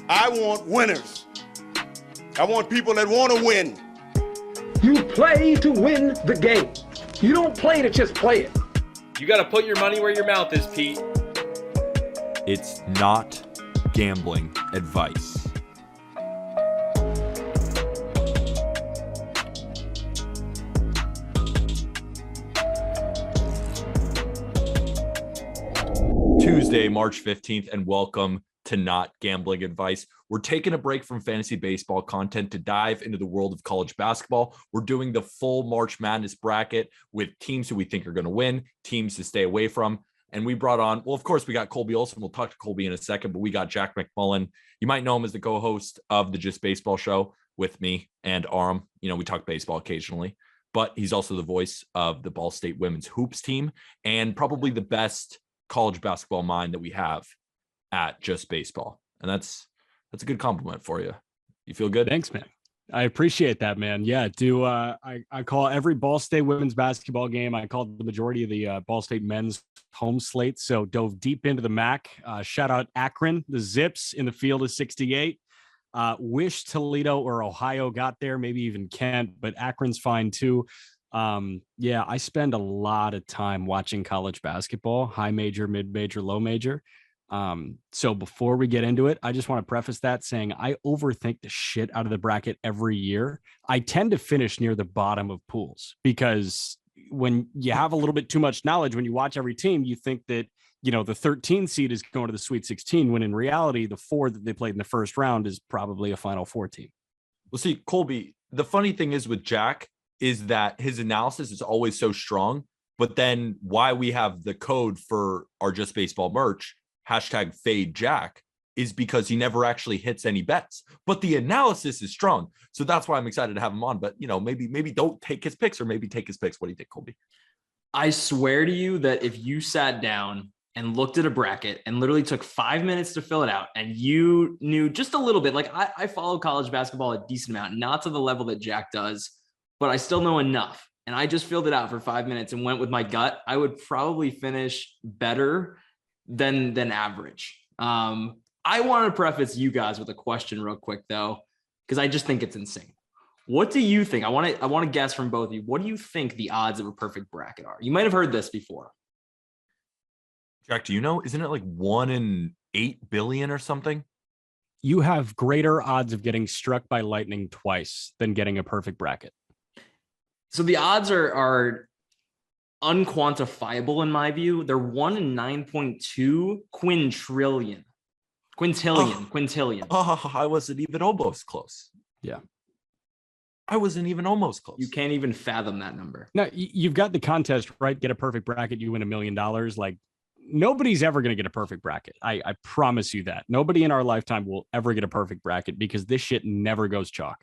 I want winners. I want people that want to win. You play to win the game. You don't play to just play it. You got to put your money where your mouth is, Pete. It's not gambling advice. Tuesday, March 15th, and welcome to Not Gambling Advice. We're taking a break from fantasy baseball content to dive into the world of college basketball. We're doing the full March Madness bracket with teams who we think are going to win, teams to stay away from. And we brought on, well, of course, we got Colby Olson. We'll talk to Colby in a second, but we got Jack McMullen. You might know him as the co-host of the Just Baseball show with me and Aram. You know, we talk baseball occasionally, but he's also the voice of the Ball State women's hoops team and probably the best college basketball mind that we have at Just Baseball. And that's a good compliment for you. You feel good? Thanks, man. I appreciate that, man. Yeah, I call every Ball State women's basketball game. I called the majority of the Ball State men's home slate. So dove deep into the MAC. Shout out Akron, the Zips in the field of 68. Wish Toledo or Ohio got there, maybe even Kent, but Akron's fine too. Yeah, I spend a lot of time watching college basketball, high major, mid major, low major. So before we get into it, I just want to preface that saying I overthink the shit out of the bracket every year. I tend to finish near the bottom of pools because when you have a little bit too much knowledge, when you watch every team, you think that, you know, the 13 seed is going to the Sweet 16, when in reality, the 4 that they played in the first round is probably a Final Four team. Well, see, Colby, the funny thing is with Jack is that his analysis is always so strong, but then why we have the code for our Just Baseball merch, #FadeJack, is because he never actually hits any bets, but the analysis is strong. So that's why I'm excited to have him on. But, you know, maybe don't take his picks, or maybe take his picks. What do you think, Colby? I swear to you that if you sat down and looked at a bracket and literally took 5 minutes to fill it out and you knew just a little bit, like I follow college basketball a decent amount, not to the level that Jack does, but I still know enough. And I just filled it out for 5 minutes and went with my gut. I would probably finish better than average. I want to preface you guys with a question real quick though, because I just think it's insane. What do you think? I want to guess from both of you. What do you think the odds of a perfect bracket are? You might have heard this before. Jack, do you know? Isn't it like 1 in 8 billion or something? You have greater odds of getting struck by lightning twice than getting a perfect bracket. So the odds are unquantifiable in my view. They're 1 in 9.2 quintillion. Oh, I wasn't even almost close. Yeah. I wasn't even almost close. You can't even fathom that number. Now, you've got the contest, right? Get a perfect bracket, you win $1 million. Like, nobody's ever going to get a perfect bracket. I promise you that. Nobody in our lifetime will ever get a perfect bracket because this shit never goes chalk.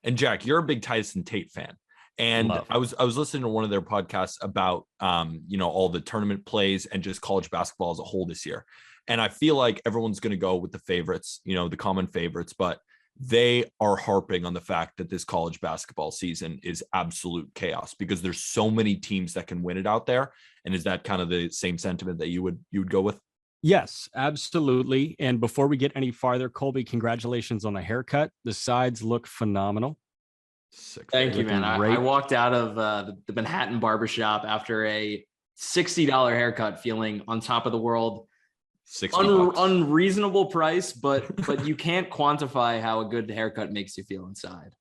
And Jack, you're a big Tyson Tate fan. And I was listening to one of their podcasts about, you know, all the tournament plays and just college basketball as a whole this year. And I feel like everyone's going to go with the favorites, you know, the common favorites, but they are harping on the fact that this college basketball season is absolute chaos because there's so many teams that can win it out there. And is that kind of the same sentiment that you would go with? Yes, absolutely. And before we get any farther, Colby, congratulations on the haircut. The sides look phenomenal. Thank you, man. I walked out of the Manhattan barbershop after a $60 haircut feeling on top of the world. Unreasonable price, but you can't quantify how a good haircut makes you feel inside.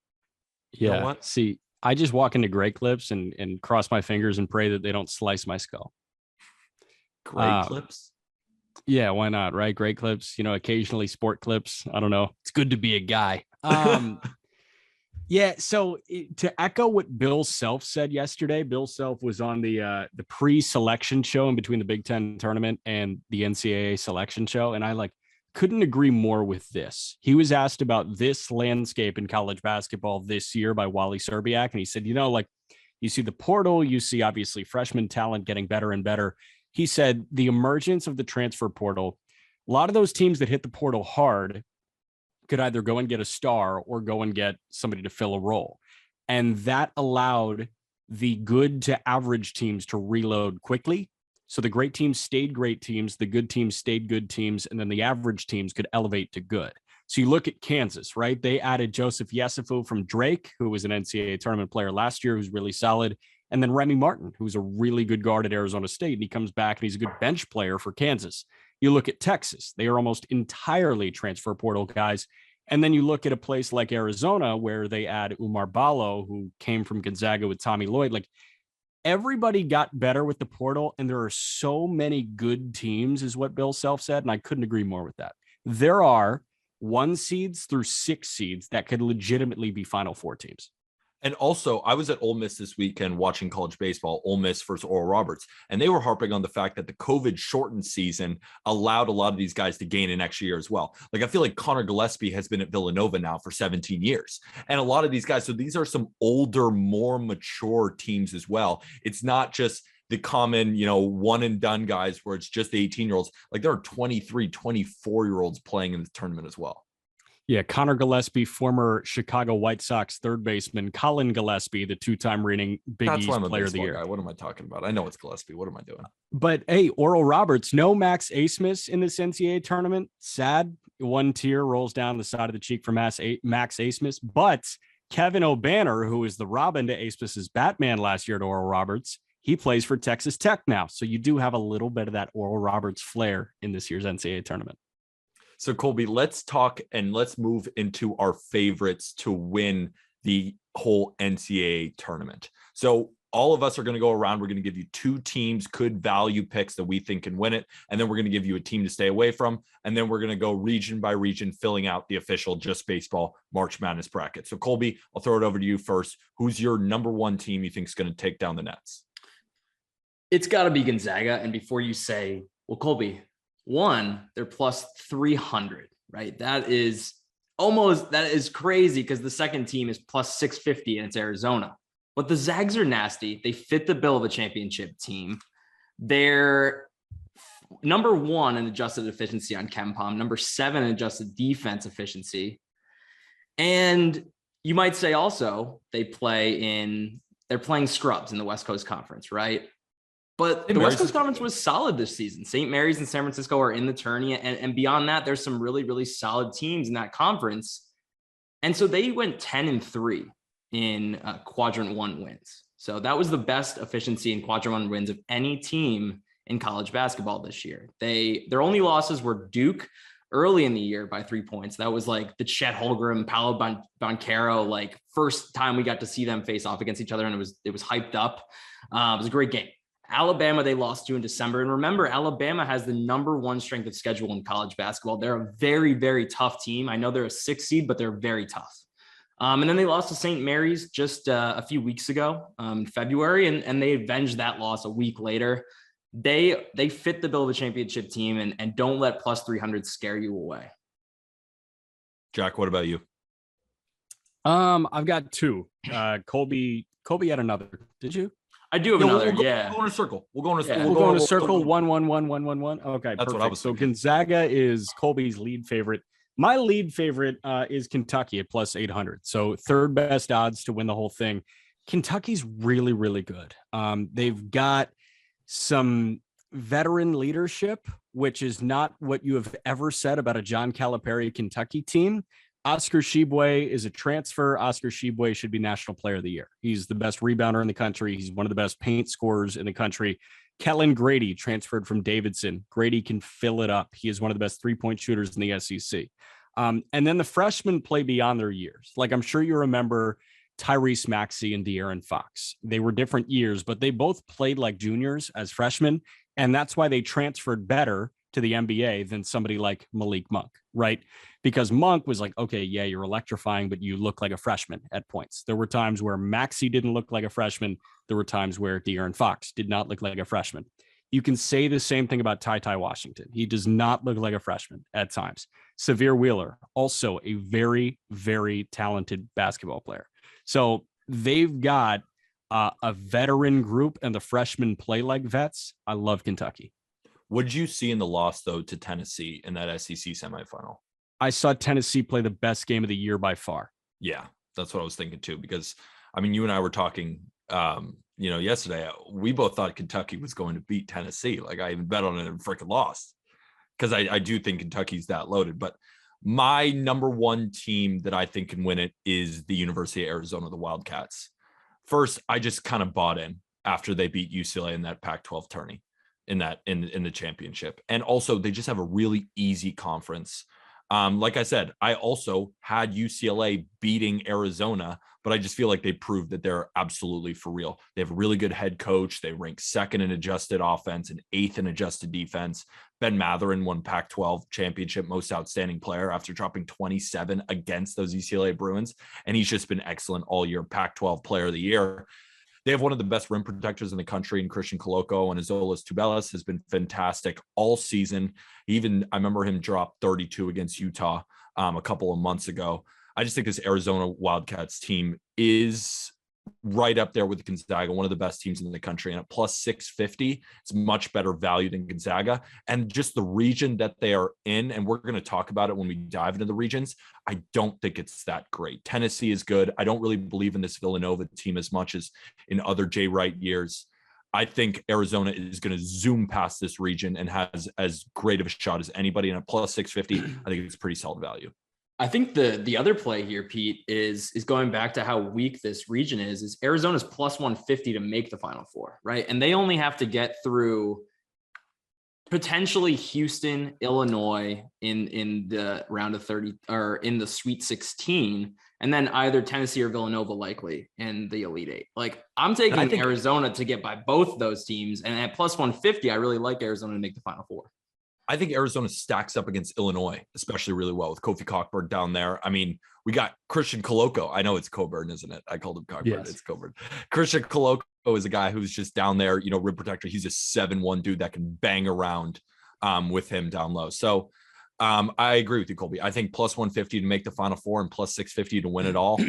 Yeah. You know what? See, I just walk into Great Clips and cross my fingers and pray that they don't slice my skull. Great Clips? Yeah, why not, right? Great Clips, you know, occasionally Sport Clips. I don't know. It's good to be a guy. Yeah, so to echo what Bill Self said yesterday, Bill Self was on the pre-selection show in between the Big Ten tournament and the NCAA selection show, and I couldn't agree more with this. He was asked about this landscape in college basketball this year by Wally Serbiak, and he said, you know, like you see the portal, you see obviously freshman talent getting better and better. He said the emergence of the transfer portal, a lot of those teams that hit the portal hard could either go and get a star or go and get somebody to fill a role. And that allowed the good to average teams to reload quickly. So the great teams stayed great teams, the good teams stayed good teams, and then the average teams could elevate to good. So you look at Kansas, right? They added Joseph Yesufu from Drake, who was an NCAA tournament player last year, who's really solid. And then Remy Martin, who's a really good guard at Arizona State. And he comes back and he's a good bench player for Kansas. You look at Texas, they are almost entirely transfer portal guys. And then you look at a place like Arizona, where they add Umar Ballo, who came from Gonzaga with Tommy Lloyd. Like, everybody got better with the portal, and there are so many good teams, is what Bill Self said. And I couldn't agree more with that. There are 1 seeds through 6 seeds that could legitimately be Final Four teams. And also, I was at Ole Miss this weekend watching college baseball, Ole Miss versus Oral Roberts, and they were harping on the fact that the COVID shortened season allowed a lot of these guys to gain an extra year as well. Like, I feel like Connor Gillespie has been at Villanova now for 17 years. And a lot of these guys, so these are some older, more mature teams as well. It's not just the common, one and done guys where it's just the 18-year-olds. Like, there are 23, 24-year-olds playing in this tournament as well. Yeah, Connor Gillespie, former Chicago White Sox third baseman, Colin Gillespie, the 2-time reigning Big East Player of the Year. Guy. What am I talking about? I know it's Gillespie. What am I doing? But hey, Oral Roberts, no Max Asmus in this NCAA tournament. Sad. 1 tear rolls down the side of the cheek for Max Asmus. But Kevin O'Banner, who is the Robin to Asmus's Batman last year at Oral Roberts, he plays for Texas Tech now. So you do have a little bit of that Oral Roberts flair in this year's NCAA tournament. So, Colby, let's talk and let's move into our favorites to win the whole NCAA tournament. So all of us are going to go around. We're going to give you 2 teams, good value picks that we think can win it. And then we're going to give you a team to stay away from. And then we're going to go region by region, filling out the official Just Baseball March Madness bracket. So, Colby, I'll throw it over to you first. Who's your number 1 team you think is going to take down the Nets? It's got to be Gonzaga. And before you say, well, Colby, they're plus 300, right? That is crazy, because the second team is plus 650 and it's Arizona. But the Zags are nasty. They fit the bill of a championship team. They're number 1 in adjusted efficiency on KenPom, number 7 in adjusted defense efficiency. And you might say also they're playing scrubs in the West Coast Conference, right? But the West Coast Conference was solid this season. St. Mary's and San Francisco are in the tourney. And beyond that, there's some really, really solid teams in that conference. And so they went 10-3 in quadrant 1 wins. So that was the best efficiency in quadrant 1 wins of any team in college basketball this year. Their only losses were Duke early in the year by 3 points. That was like the Chet Holmgren, Paolo Banchero, like first time we got to see them face off against each other. And it was hyped up. It was a great game. Alabama, they lost to in December. And remember, Alabama has the number 1 strength of schedule in college basketball. They're a very, very tough team. I know they're a 6 seed, but they're very tough. And then they lost to St. Mary's just a few weeks ago in February, and they avenged that loss a week later. They fit the bill of a championship team, and don't let plus 300 scare you away. Jack, what about you? I've got 2. Colby had another. Did you? I do have another. We'll go in a circle. We'll go in a circle. We'll go in a circle. 1-1-1-1-1-1. Okay, that's perfect. What I was so thinking. Gonzaga is Colby's lead favorite. My lead favorite is Kentucky at plus 800. So 3rd best odds to win the whole thing. Kentucky's really, really good. They've got some veteran leadership, which is not what you have ever said about a John Calipari Kentucky team. Oscar Tshiebwe is a transfer. Oscar Tshiebwe should be National Player of the Year. He's the best rebounder in the country. He's one of the best paint scorers in the country. Kellen Grady transferred from Davidson. Grady can fill it up. He is one of the best 3-point shooters in the SEC. And then the freshmen play beyond their years. Like, I'm sure you remember Tyrese Maxey and De'Aaron Fox. They were different years, but they both played like juniors as freshmen. And that's why they transferred better to the NBA than somebody like Malik Monk, right? Because Monk was like, okay, yeah, you're electrifying, but you look like a freshman at points. There were times where Maxey didn't look like a freshman. There were times where De'Aaron Fox did not look like a freshman. You can say the same thing about Ty Washington. He does not look like a freshman at times. Severe Wheeler, also a very, very talented basketball player. So they've got a veteran group, and the freshmen play like vets. I love Kentucky. What did you see in the loss, though, to Tennessee in that SEC semifinal? I saw Tennessee play the best game of the year by far. Yeah, that's what I was thinking, too, because, I mean, you and I were talking, yesterday. We both thought Kentucky was going to beat Tennessee. Like, I even bet on it and freaking lost, because I do think Kentucky's that loaded. But My number one team that I think can win it is the University of Arizona, the Wildcats. First, I just kind of bought in after they beat UCLA in that Pac-12 tourney in the championship. And also they just have a really easy conference. Like I said, I also had UCLA beating Arizona, but I just feel like they proved that they're absolutely for real. They have a really good head coach. They rank second in adjusted offense and eighth in adjusted defense. Ben Mathurin won Pac-12 championship most outstanding player after dropping 27 against those UCLA Bruins. And he's just been excellent all year. Pac-12 player of the year. They have one of the best rim protectors in the country in Christian Coloco, and Azolas Tubelis has been fantastic all season. I remember him drop 32 against Utah a couple of months ago. I just think this Arizona Wildcats team is right up there with Gonzaga, one of the best teams in the country. And at plus 650, it's much better value than Gonzaga. And just the region that they are in, and we're going to talk about it when we dive into the regions, I don't think it's that great. Tennessee is good. I don't really believe in this Villanova team as much as in other Jay Wright years. I think Arizona is going to zoom past this region and has as great of a shot as anybody. And at plus 650, I think it's pretty solid value. I think the other play here, Pete, is going back to how weak this region is Arizona's plus 150 to make the Final Four, right? And they only have to get through potentially Houston, Illinois in the round of 30 or in the Sweet 16, and then either Tennessee or Villanova likely in the Elite Eight. Like I'm taking Arizona to get by both those teams, and at plus 150, I really like Arizona to make the Final Four. I think Arizona stacks up against Illinois, especially really well with Kofi Cockburn down there. I mean, we got Christian Coloco. I know it's Coburn, isn't it? I called him Cockburn. Yes. It's Coburn. Christian Coloco is a guy who's just down there, rim protector. He's a 7'1" dude that can bang around with him down low. So I agree with you, Colby. I think plus 150 to make the Final Four and plus 650 to win it all.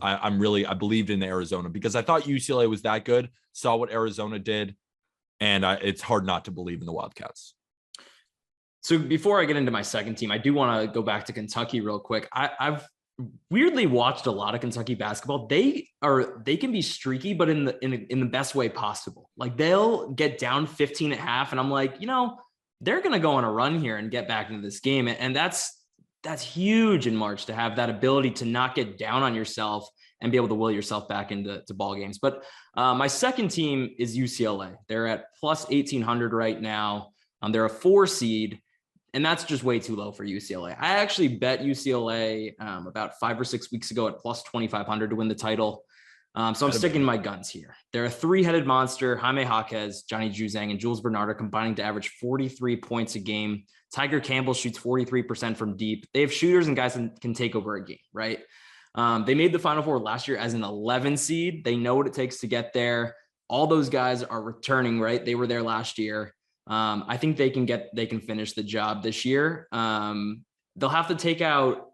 I believed in Arizona because I thought UCLA was that good, saw what Arizona did, and it's hard not to believe in the Wildcats. So before I get into my second team, I do want to go back to Kentucky real quick. I've weirdly watched a lot of Kentucky basketball. They can be streaky, but in the best way possible. Like they'll get down 15 at half, and I'm like, they're going to go on a run here and get back into this game. And that's huge in March to have that ability to not get down on yourself and be able to will yourself back into ball games. But my second team is UCLA. They're at plus 1,800 right now. They're a 4 seed. And that's just way too low for UCLA. I actually bet UCLA about 5 or 6 weeks ago at plus 2,500 to win the title. So I'm sticking to my guns here. They're a 3-headed monster. Jaime Jaquez, Johnny Juzang, and Jules Bernard are combining to average 43 points a game. Tiger Campbell shoots 43% from deep. They have shooters and guys that can take over a game, right? They made the Final Four last year as an 11 seed. They know what it takes to get there. All those guys are returning, right? They were there last year. I think they can finish the job this year. They'll have to take out,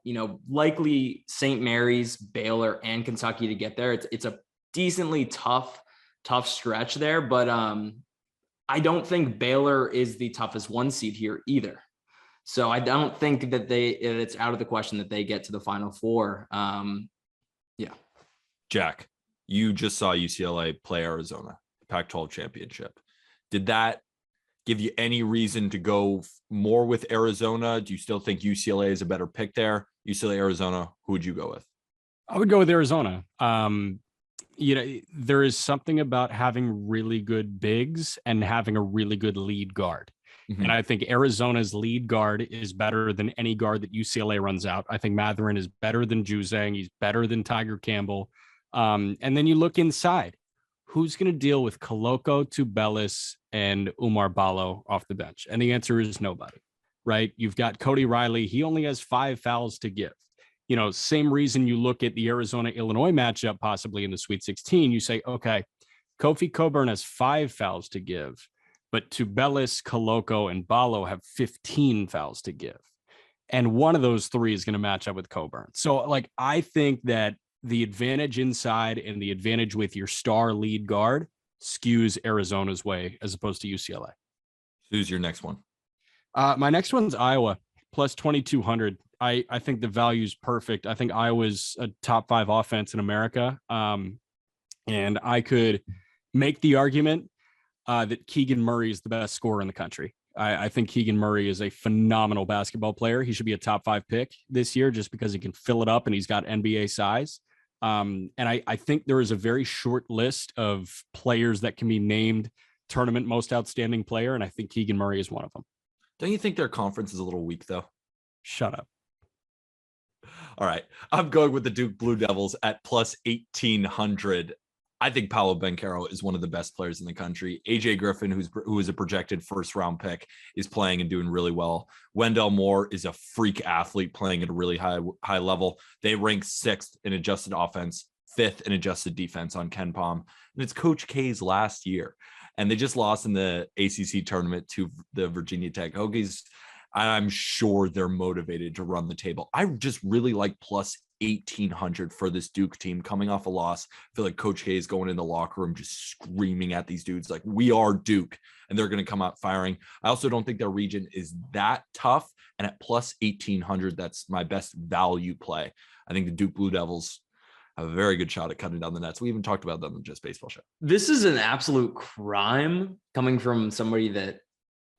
likely St. Mary's, Baylor, and Kentucky to get there. It's a decently tough stretch there, but I don't think Baylor is the toughest 1 seed here either. So I don't think that it's out of the question that they get to the Final Four. Yeah. Jack, you just saw UCLA play Arizona, Pac-12 championship. Did that give you any reason to go more with Arizona? Do you still think UCLA is a better pick there? UCLA, Arizona, who would you go with? I would go with Arizona. There is something about having really good bigs and having a really good lead guard. Mm-hmm. And I think Arizona's lead guard is better than any guard that UCLA runs out. I think Mathurin is better than Juzang. He's better than Tiger Campbell. And then you look inside. Who's going to deal with Coloco, Tubelis, and Umar Ballo off the bench? And the answer is nobody, right? You've got Cody Riley. He only has 5 fouls to give. Same reason you look at the Arizona-Illinois matchup possibly in the Sweet 16. You say, okay, Kofi Coburn has 5 fouls to give, but Tubelis, Coloco, and Ballo have 15 fouls to give. And one of those 3 is going to match up with Coburn. So, I think that the advantage inside and the advantage with your star lead guard skews Arizona's way as opposed to UCLA. Who's your next one? My next one's Iowa, plus 2,200. I think the value is perfect. I think Iowa's a top 5 offense in America. And I could make the argument that Keegan Murray is the best scorer in the country. I think Keegan Murray is a phenomenal basketball player. He should be a top 5 pick this year just because he can fill it up and he's got NBA size. And I think there is a very short list of players that can be named tournament most outstanding player, and I think Keegan Murray is one of them. Don't you think their conference is a little weak, though? Shut up. All right. I'm going with the Duke Blue Devils at plus 1,800. I think Paolo Banchero is one of the best players in the country. AJ Griffin, who is a projected first-round pick, is playing and doing really well. Wendell Moore is a freak athlete playing at a really high level. They rank 6th in adjusted offense, 5th in adjusted defense on Ken Pom. And it's Coach K's last year. And they just lost in the ACC tournament to the Virginia Tech Hokies. I'm sure they're motivated to run the table. I just really like plus 1,800 for this Duke team coming off a loss. I feel like Coach K is going in the locker room just screaming at these dudes like, we are Duke, and they're going to come out firing. I also don't think their region is that tough, and at plus 1,800, that's my best value play. I think the Duke Blue Devils have a very good shot at cutting down the nets. We even talked about that on the Just Baseball show. This is an absolute crime coming from somebody that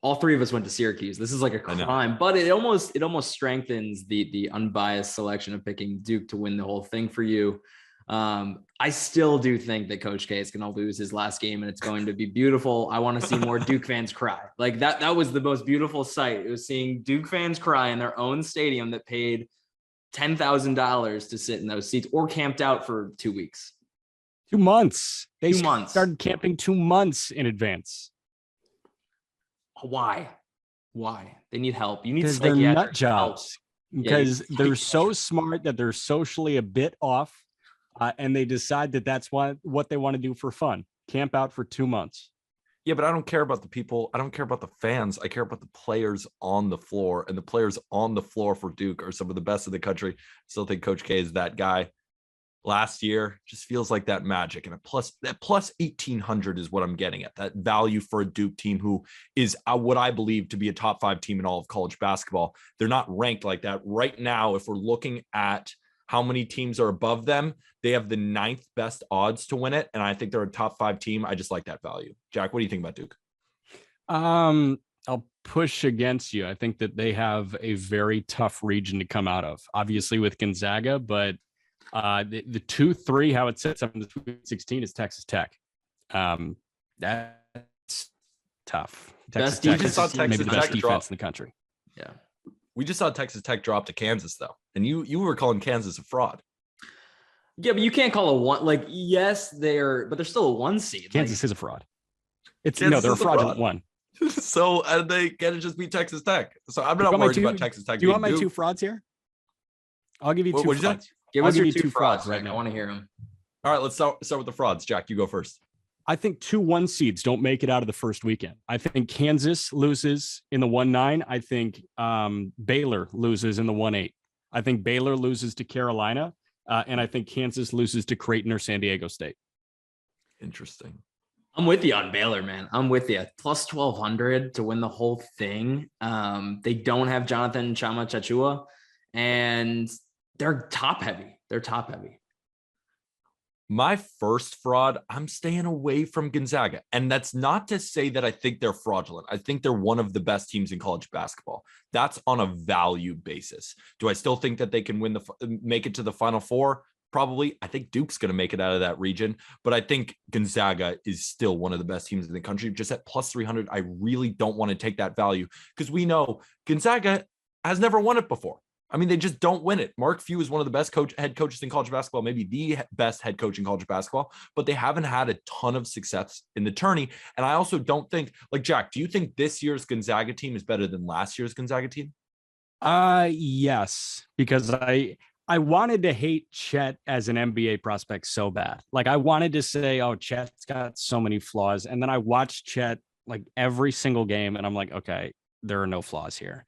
all three of us went to Syracuse. This is like a crime, but it almost strengthens the unbiased selection of picking Duke to win the whole thing for you. I still do think that Coach K is going to lose his last game, and it's going to be beautiful. I want to see more Duke fans cry. Like that was the most beautiful sight. It was seeing Duke fans cry in their own stadium that paid $10,000 to sit in those seats or camped out for 2 weeks. 2 months. They 2 months. Started camping 2 months in advance. Why? They need help. You need because they're nut jobs. Help. Because they're so smart that they're socially a bit off, and they decide that that's what they want to do for fun. Camp out for 2 months. Yeah, but I don't care about the people. I don't care about the fans. I care about the players on the floor, and the players on the floor for Duke are some of the best in the country. I still think Coach K is that guy. Last year just feels like that magic, and that plus 1,800 is what I'm getting at. That value for a Duke team who is what I believe to be a top 5 team in all of college basketball. They're not ranked like that right now. If we're looking at how many teams are above them, they have the 9th best odds to win it, and I think they're a top 5 team. I just like that value. Jack, what do you think about Duke? I'll push against you. I think that they have a very tough region to come out of, obviously with Gonzaga, but the 2-3, how it sets up in the Sweet 16 is Texas Tech. That's tough. Texas Tech is maybe the best defense in the country. Yeah. We just saw Texas Tech drop to Kansas, though. And you were calling Kansas a fraud. Yeah, but you can't call a one. Like, yes, but they're still a 1 seed. Kansas is a fraud. They're a fraudulent one. So they can't just beat Texas Tech. So I'm not worried about Texas Tech. Do you want my Duke? 2 frauds here? I'll give you 2 frauds. Give us your 2 frauds right now. I want to hear them. All right, let's start with the frauds. Jack, you go first. I think 2 1 seeds don't make it out of the first weekend. I think Kansas loses in the 1-9. I think Baylor loses in the 1-8. I think Baylor loses to Carolina, and I think Kansas loses to Creighton or San Diego State. Interesting. I'm with you on Baylor, man. I'm with you. Plus 1,200 to win the whole thing. They don't have Jonathan Chama-Chachua, and they're top heavy. My first fraud, I'm staying away from Gonzaga. And that's not to say that I think they're fraudulent. I think they're one of the best teams in college basketball. That's on a value basis. Do I still think that they can make it to the Final Four? Probably. I think Duke's going to make it out of that region. But I think Gonzaga is still one of the best teams in the country. Just at plus 300, I really don't want to take that value because we know Gonzaga has never won it before. I mean, they just don't win it. Mark Few is one of the best head coaches in college basketball, maybe the best head coach in college basketball, but they haven't had a ton of success in the tourney. And I also don't think, like, Jack, do you think this year's Gonzaga team is better than last year's Gonzaga team? Yes, because I wanted to hate Chet as an NBA prospect so bad. Like, I wanted to say, oh, Chet's got so many flaws. And then I watched Chet like every single game, and I'm like, okay, there are no flaws here.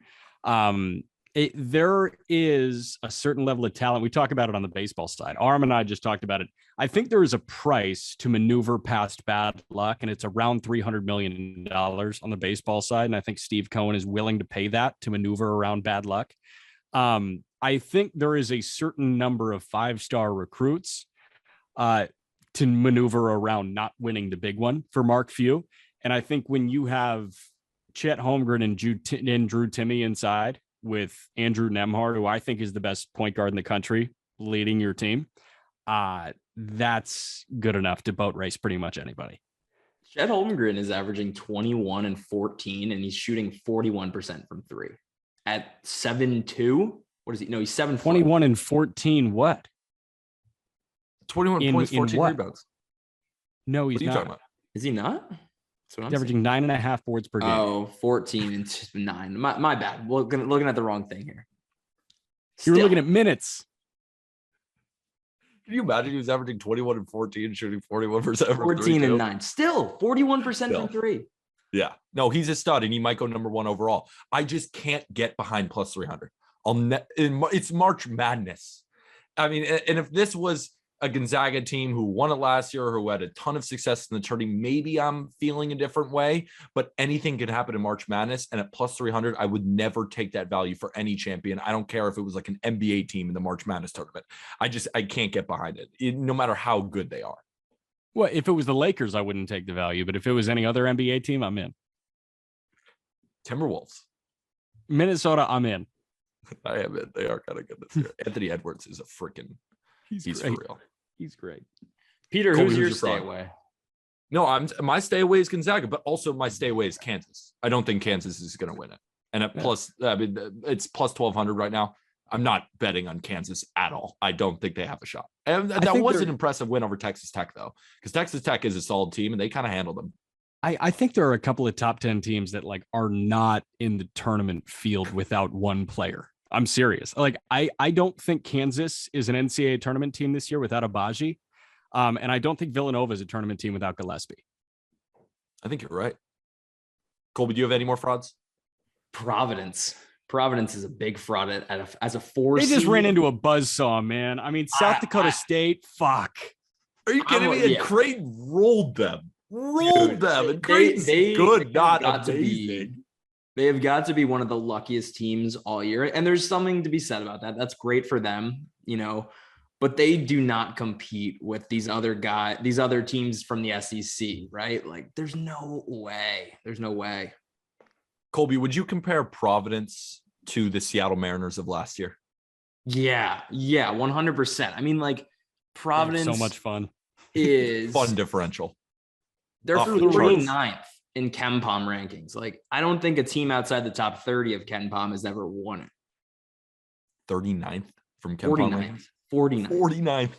There is a certain level of talent. We talk about it on the baseball side. Arm and I just talked about it. I think there is a price to maneuver past bad luck, and it's around $300 million on the baseball side. And I think Steve Cohen is willing to pay that to maneuver around bad luck. I think there is a certain number of 5-star recruits to maneuver around not winning the big one for Mark Few. And I think when you have Chet Holmgren and Drew Timme inside with Andrew Nembhard, who I think is the best point guard in the country, leading your team, that's good enough to boat race pretty much anybody. Chet Holmgren is averaging 21 and 14, and he's shooting 41% from three at 7'2". What is he? No, he's 7'. 21 and 14. What? 21 points, 14 rebounds. No, he's what are you not. talking about? Is he not? He's averaging 9.5 boards per game. Oh, 14 and 9. My bad. Looking at the wrong thing here. You were looking at minutes. Can you imagine he was averaging 21 and 14, shooting 41%? 14 and 9. Still 41% from three. Yeah. No, he's a stud, and he might go number one overall. I just can't get behind plus 300. It's March Madness. I mean, and if this was a Gonzaga team who won it last year, who had a ton of success in the tourney, maybe I'm feeling a different way, but anything could happen in March Madness. And at plus 300, I would never take that value for any champion. I don't care if it was like an NBA team in the March Madness tournament. I can't get behind it, no matter how good they are. Well, if it was the Lakers, I wouldn't take the value, but if it was any other NBA team, I'm in. Timberwolves. Minnesota, I'm in. I am in. They are kind of good this year. Anthony Edwards is a freaking He's for real. He's great. Peter, Colby, who's your fraud? stay away? No, my stay away is Gonzaga, but also my stay away is Kansas. I don't think Kansas is going to win it. And at plus, I mean, it's plus 1,200 right now. I'm not betting on Kansas at all. I don't think they have a shot. And that was an impressive win over Texas Tech, though, because Texas Tech is a solid team and they kind of handled them. I think there are a couple of top 10 teams that like are not in the tournament field without one player. I'm serious. Like, I don't think Kansas is an NCAA tournament team this year without Abaji. And I don't think Villanova is a tournament team without Gillespie. I think you're right. Colby, do you have any more frauds? Providence is a big fraud as a 4 They just seed. ran into a buzzsaw, man. I mean, South Dakota State, fuck. Are you kidding me? And Creighton rolled them. And Creighton's good, not amazing. They have got to be one of the luckiest teams all year. And there's something to be said about that. That's great for them, but they do not compete with these other teams from the SEC, right? Like there's no way. Colby, would you compare Providence to the Seattle Mariners of last year? Yeah, 100%. I mean, like Providence, so much fun is fun differential. They're 39th in KenPom rankings. Like, I don't think a team outside the top 30 of KenPom has ever won it. 39th from KenPom. 49th.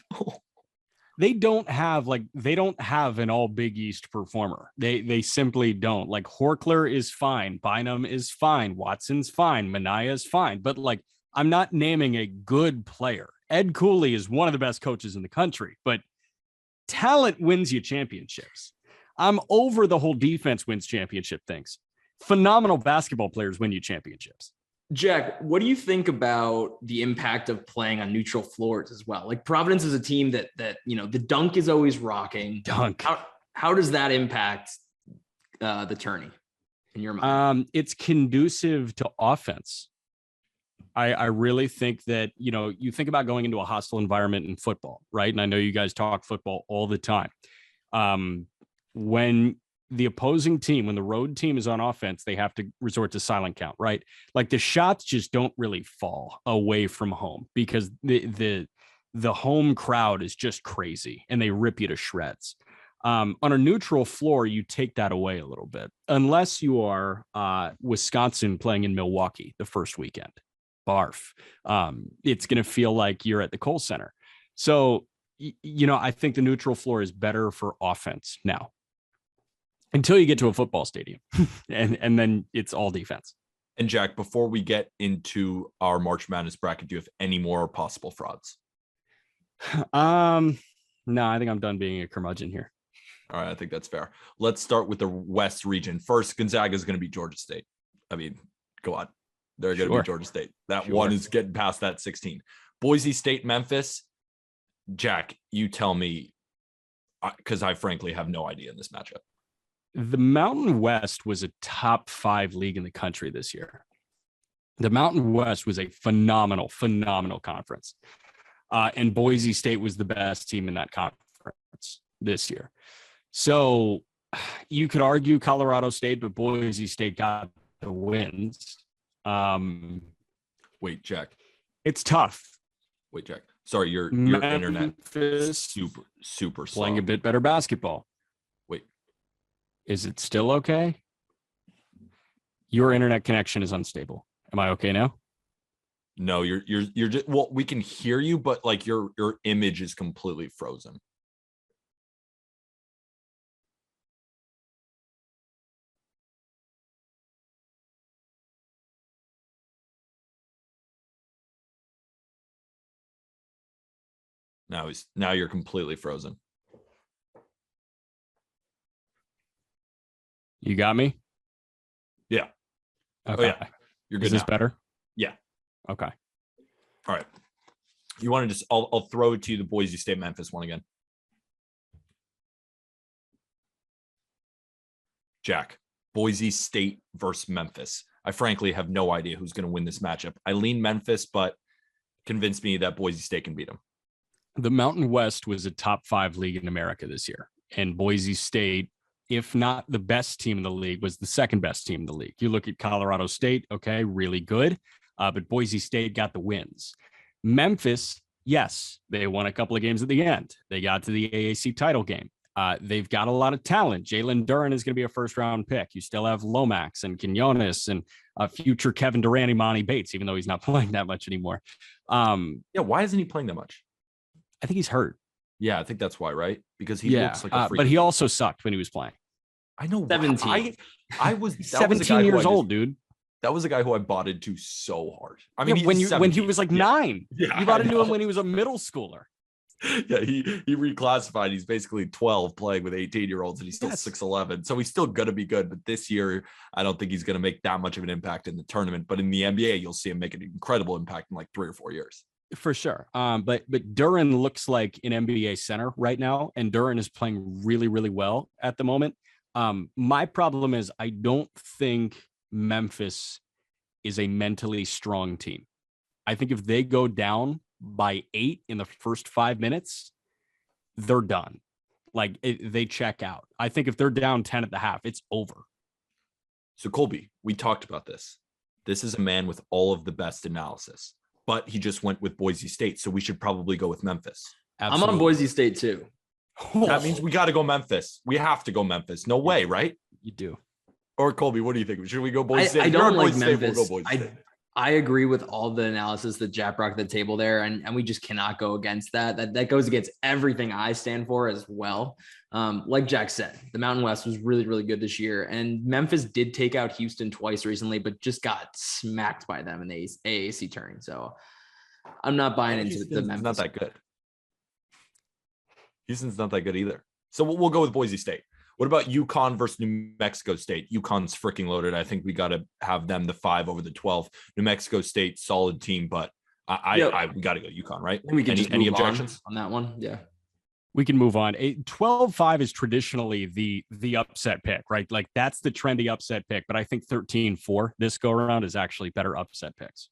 They don't have an all Big East performer. They simply don't. Like Horkler is fine. Bynum is fine. Watson's fine. Minaya is fine. But like, I'm not naming a good player. Ed Cooley is one of the best coaches in the country, but talent wins you championships. I'm over the whole defense wins championship things. Phenomenal basketball players win you championships. Jack, what do you think about the impact of playing on neutral floors as well? Like Providence is a team that the dunk is always rocking. Dunk. How does that impact the tourney in your mind? It's conducive to offense. I really think that, you think about going into a hostile environment in football, right? And I know you guys talk football all the time. When the opposing team, when the road team is on offense, they have to resort to silent count, right? Like the shots just don't really fall away from home because the home crowd is just crazy and they rip you to shreds. On a neutral floor, you take that away a little bit, unless you are Wisconsin playing in Milwaukee the first weekend. Barf. It's going to feel like you're at the Kohl Center. So, I think the neutral floor is better for offense now. Until you get to a football stadium and then it's all defense. And Jack, before we get into our March Madness bracket, do you have any more possible frauds? No, I think I'm done being a curmudgeon here. All right. I think that's fair. Let's start with the West region. First, Gonzaga is going to beat Georgia State. I mean, go on. They're going to beat Georgia State. That one is getting past that 16. Boise State, Memphis. Jack, you tell me, because I frankly have no idea in this matchup. The Mountain West was a top 5 league in the country this year. The Mountain West was a phenomenal conference. And Boise State was the best team in that conference this year. So You could argue Colorado State, but Boise State got the wins. Wait, Jack. It's tough. Wait, Jack. Sorry, your internet super slow. Playing a bit better basketball. Wait. Is it still okay? Your internet connection is unstable. Am I okay now? No, you're just, well, we can hear you, but like your image is completely frozen. Now you're completely frozen. You got me? Yeah. Okay. Oh, yeah. You're good. Is this now. better? Yeah. Okay. All right. You want to just, I'll throw it to you, the Boise State Memphis one again. Jack, Boise State versus Memphis. I frankly have no idea who's going to win this matchup. I lean Memphis, but convince me that Boise State can beat them. The Mountain West was a top 5 league in America this year. And Boise State, if not the best team in the league, was the second best team in the league. You look at Colorado State, okay, really good. But Boise State got the wins. Memphis, yes, they won a couple of games at the end. They got to the AAC title game. They've got a lot of talent. Jalen Duren is going to be a first-round pick. You still have Lomax and Quinones and future Kevin Durant, Imani Bates, even though he's not playing that much anymore. Yeah, why isn't he playing that much? I think he's hurt. Yeah, I think that's why, right? Because he looks like a freak. But he also sucked when he was playing. I know. 17. I was 17 years old, dude. That was a guy who I bought into so hard. I mean, when he was like 9, you bought into him when he was a middle schooler. Yeah, he reclassified. He's basically 12 playing with 18-year-olds, and he's still 6'11". So he's still going to be good. But this year, I don't think he's going to make that much of an impact in the tournament. But in the NBA, you'll see him make an incredible impact in like 3 or 4 years. For sure. But Duren looks like an NBA center right now, and Duren is playing really, really well at the moment. My problem is I don't think Memphis is a mentally strong team. I think if they go down by 8 in the first 5 minutes, they're done. Like they check out. I think if they're down 10 at the half, it's over. So Colby, we talked about this. This is a man with all of the best analysis, but he just went with Boise State. So we should probably go with Memphis. Absolutely. I'm on Boise State too. That means we got to go Memphis. We have to go Memphis. No way, right? You do. Or Colby, what do you think? Should we go Boise State? I don't like State, Memphis. We'll go Boise State. I agree with all the analysis that Jack brought to the table there, and we just cannot go against that. That goes against everything I stand for as well. Like Jack said, the Mountain West was really, really good this year, and Memphis did take out Houston twice recently, but just got smacked by them in the AAC tourney. So I'm not buying into the Memphis. Not that good. Houston's not that good either. So we'll go with Boise State. What about Yukon versus New Mexico State? Yukon's freaking loaded. I think we got to have them the 5 over the 12. New Mexico State, solid team, but we got to go Yukon, right? We can any objections on that one? Yeah. We can move on. 12-5 is traditionally the upset pick, right? Like that's the trendy upset pick, but I think 13-4 this go around is actually better upset picks.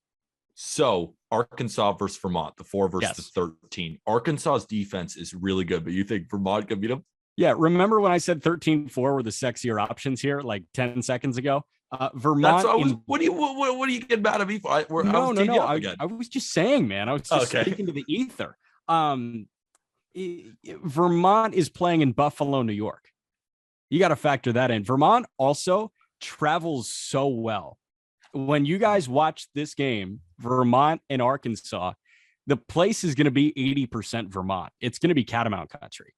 So Arkansas versus Vermont, the 4 versus the 13. Arkansas's defense is really good, but you think Vermont can beat them? Yeah, remember when I said 13-4 were the sexier options here like 10 seconds ago? Vermont. What do you get mad at me for? I was just saying, man. I was just speaking to the ether. Vermont is playing in Buffalo, New York. You got to factor that in. Vermont also travels so well. When you guys watch this game, Vermont and Arkansas, the place is going to be 80% Vermont. It's going to be Catamount country.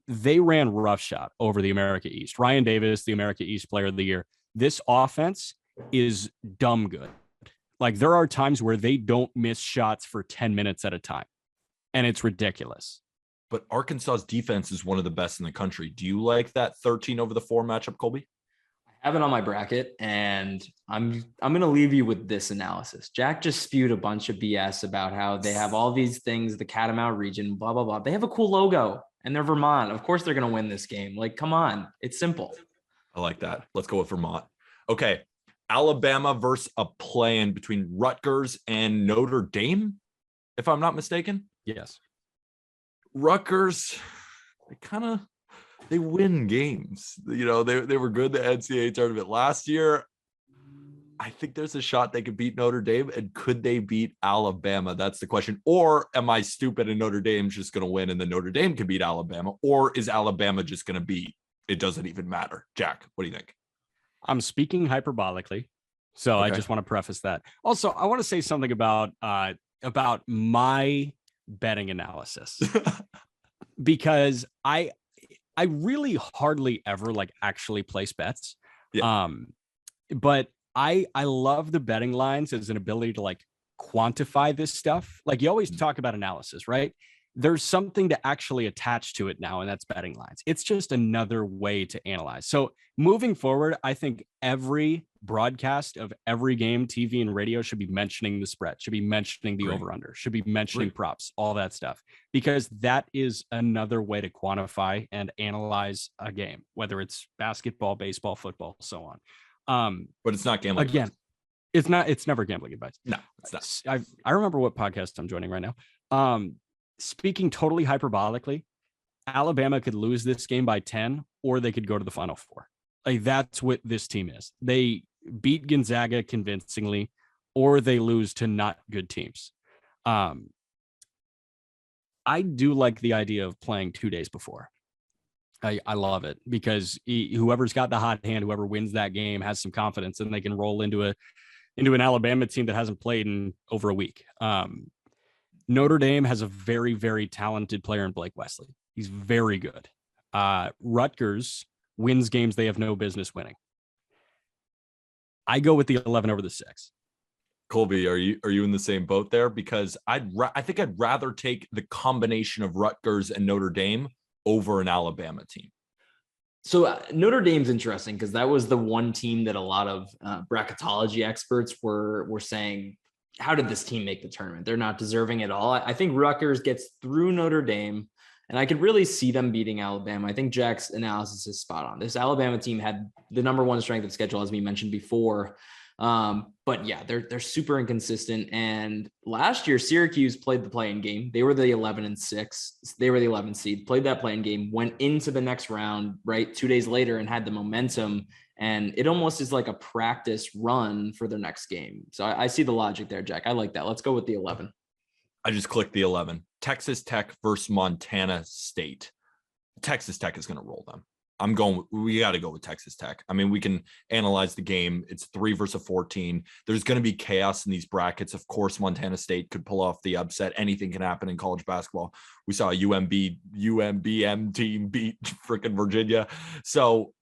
They ran roughshod over the America East. Ryan Davis, the America East Player of the Year. This offense is dumb good. Like there are times where they don't miss shots for 10 minutes at a time, and it's ridiculous. But Arkansas's defense is one of the best in the country. Do you like that 13 over the 4 matchup, Colby? I have it on my bracket, and I'm going to leave you with this analysis. Jack just spewed a bunch of BS about how they have all these things, the Catamount region, blah, blah, blah. They have a cool logo. And they're Vermont. Of course, they're going to win this game. Like, come on. It's simple. I like that. Let's go with Vermont. Okay. Alabama versus a play-in between Rutgers and Notre Dame, if I'm not mistaken. Yes. Rutgers, they kind of they win games. You know, they were good in the NCAA tournament last year. I think there's a shot they could beat Notre Dame. And could they beat Alabama? That's the question. Or am I stupid and Notre Dame's just going to win and then Notre Dame can beat Alabama? Or is Alabama just going to beat? It doesn't even matter. Jack, what do you think? I'm speaking hyperbolically. So I just want to preface that. Also, I want to say something about my betting analysis because I really hardly ever like actually place bets. Yeah. But I love the betting lines as an ability to like quantify this stuff. Like you always talk about analysis, right? There's something to actually attach to it now, and that's betting lines. It's just another way to analyze. So moving forward, I think every broadcast of every game, TV and radio, should be mentioning the spread, should be mentioning the over-under, should be mentioning props, all that stuff, because that is another way to quantify and analyze a game, whether it's basketball, baseball, football, so on. But it's not gambling again. Advice. It's never gambling advice. No, it's not. I remember what podcast I'm joining right now. Speaking totally hyperbolically, Alabama could lose this game by 10, or they could go to the Final Four. Like that's what this team is. They beat Gonzaga convincingly, or they lose to not good teams. I do like the idea of playing 2 days before. I love it because whoever's got the hot hand, whoever wins that game has some confidence, and they can roll into an Alabama team that hasn't played in over a week. Notre Dame has a very, very talented player in Blake Wesley. He's very good. Rutgers wins games they have no business winning. I go with the 11 over the 6. Colby, are you in the same boat there? Because I think I'd rather take the combination of Rutgers and Notre Dame over an Alabama team. So Notre Dame's interesting because that was the one team that a lot of bracketology experts were saying, how did this team make the tournament? They're not deserving at all. I think Rutgers gets through Notre Dame, and I could really see them beating Alabama. I think Jack's analysis is spot on. This Alabama team had the number one strength of schedule, as we mentioned before. But yeah, they're super inconsistent. And last year, Syracuse played the play-in game. They were the 11-6. They were the 11th seed, played that play-in game, went into the next round, right, 2 days later, and had the momentum. And it almost is like a practice run for their next game. So I see the logic there, Jack. I like that. Let's go with the 11. I just clicked the 11. Texas Tech versus Montana State. Texas Tech is going to roll them. We got to go with Texas Tech. I mean, we can analyze the game. It's 3 versus 14. There's going to be chaos in these brackets. Of course, Montana State could pull off the upset. Anything can happen in college basketball. We saw a UMBM team beat freaking Virginia. So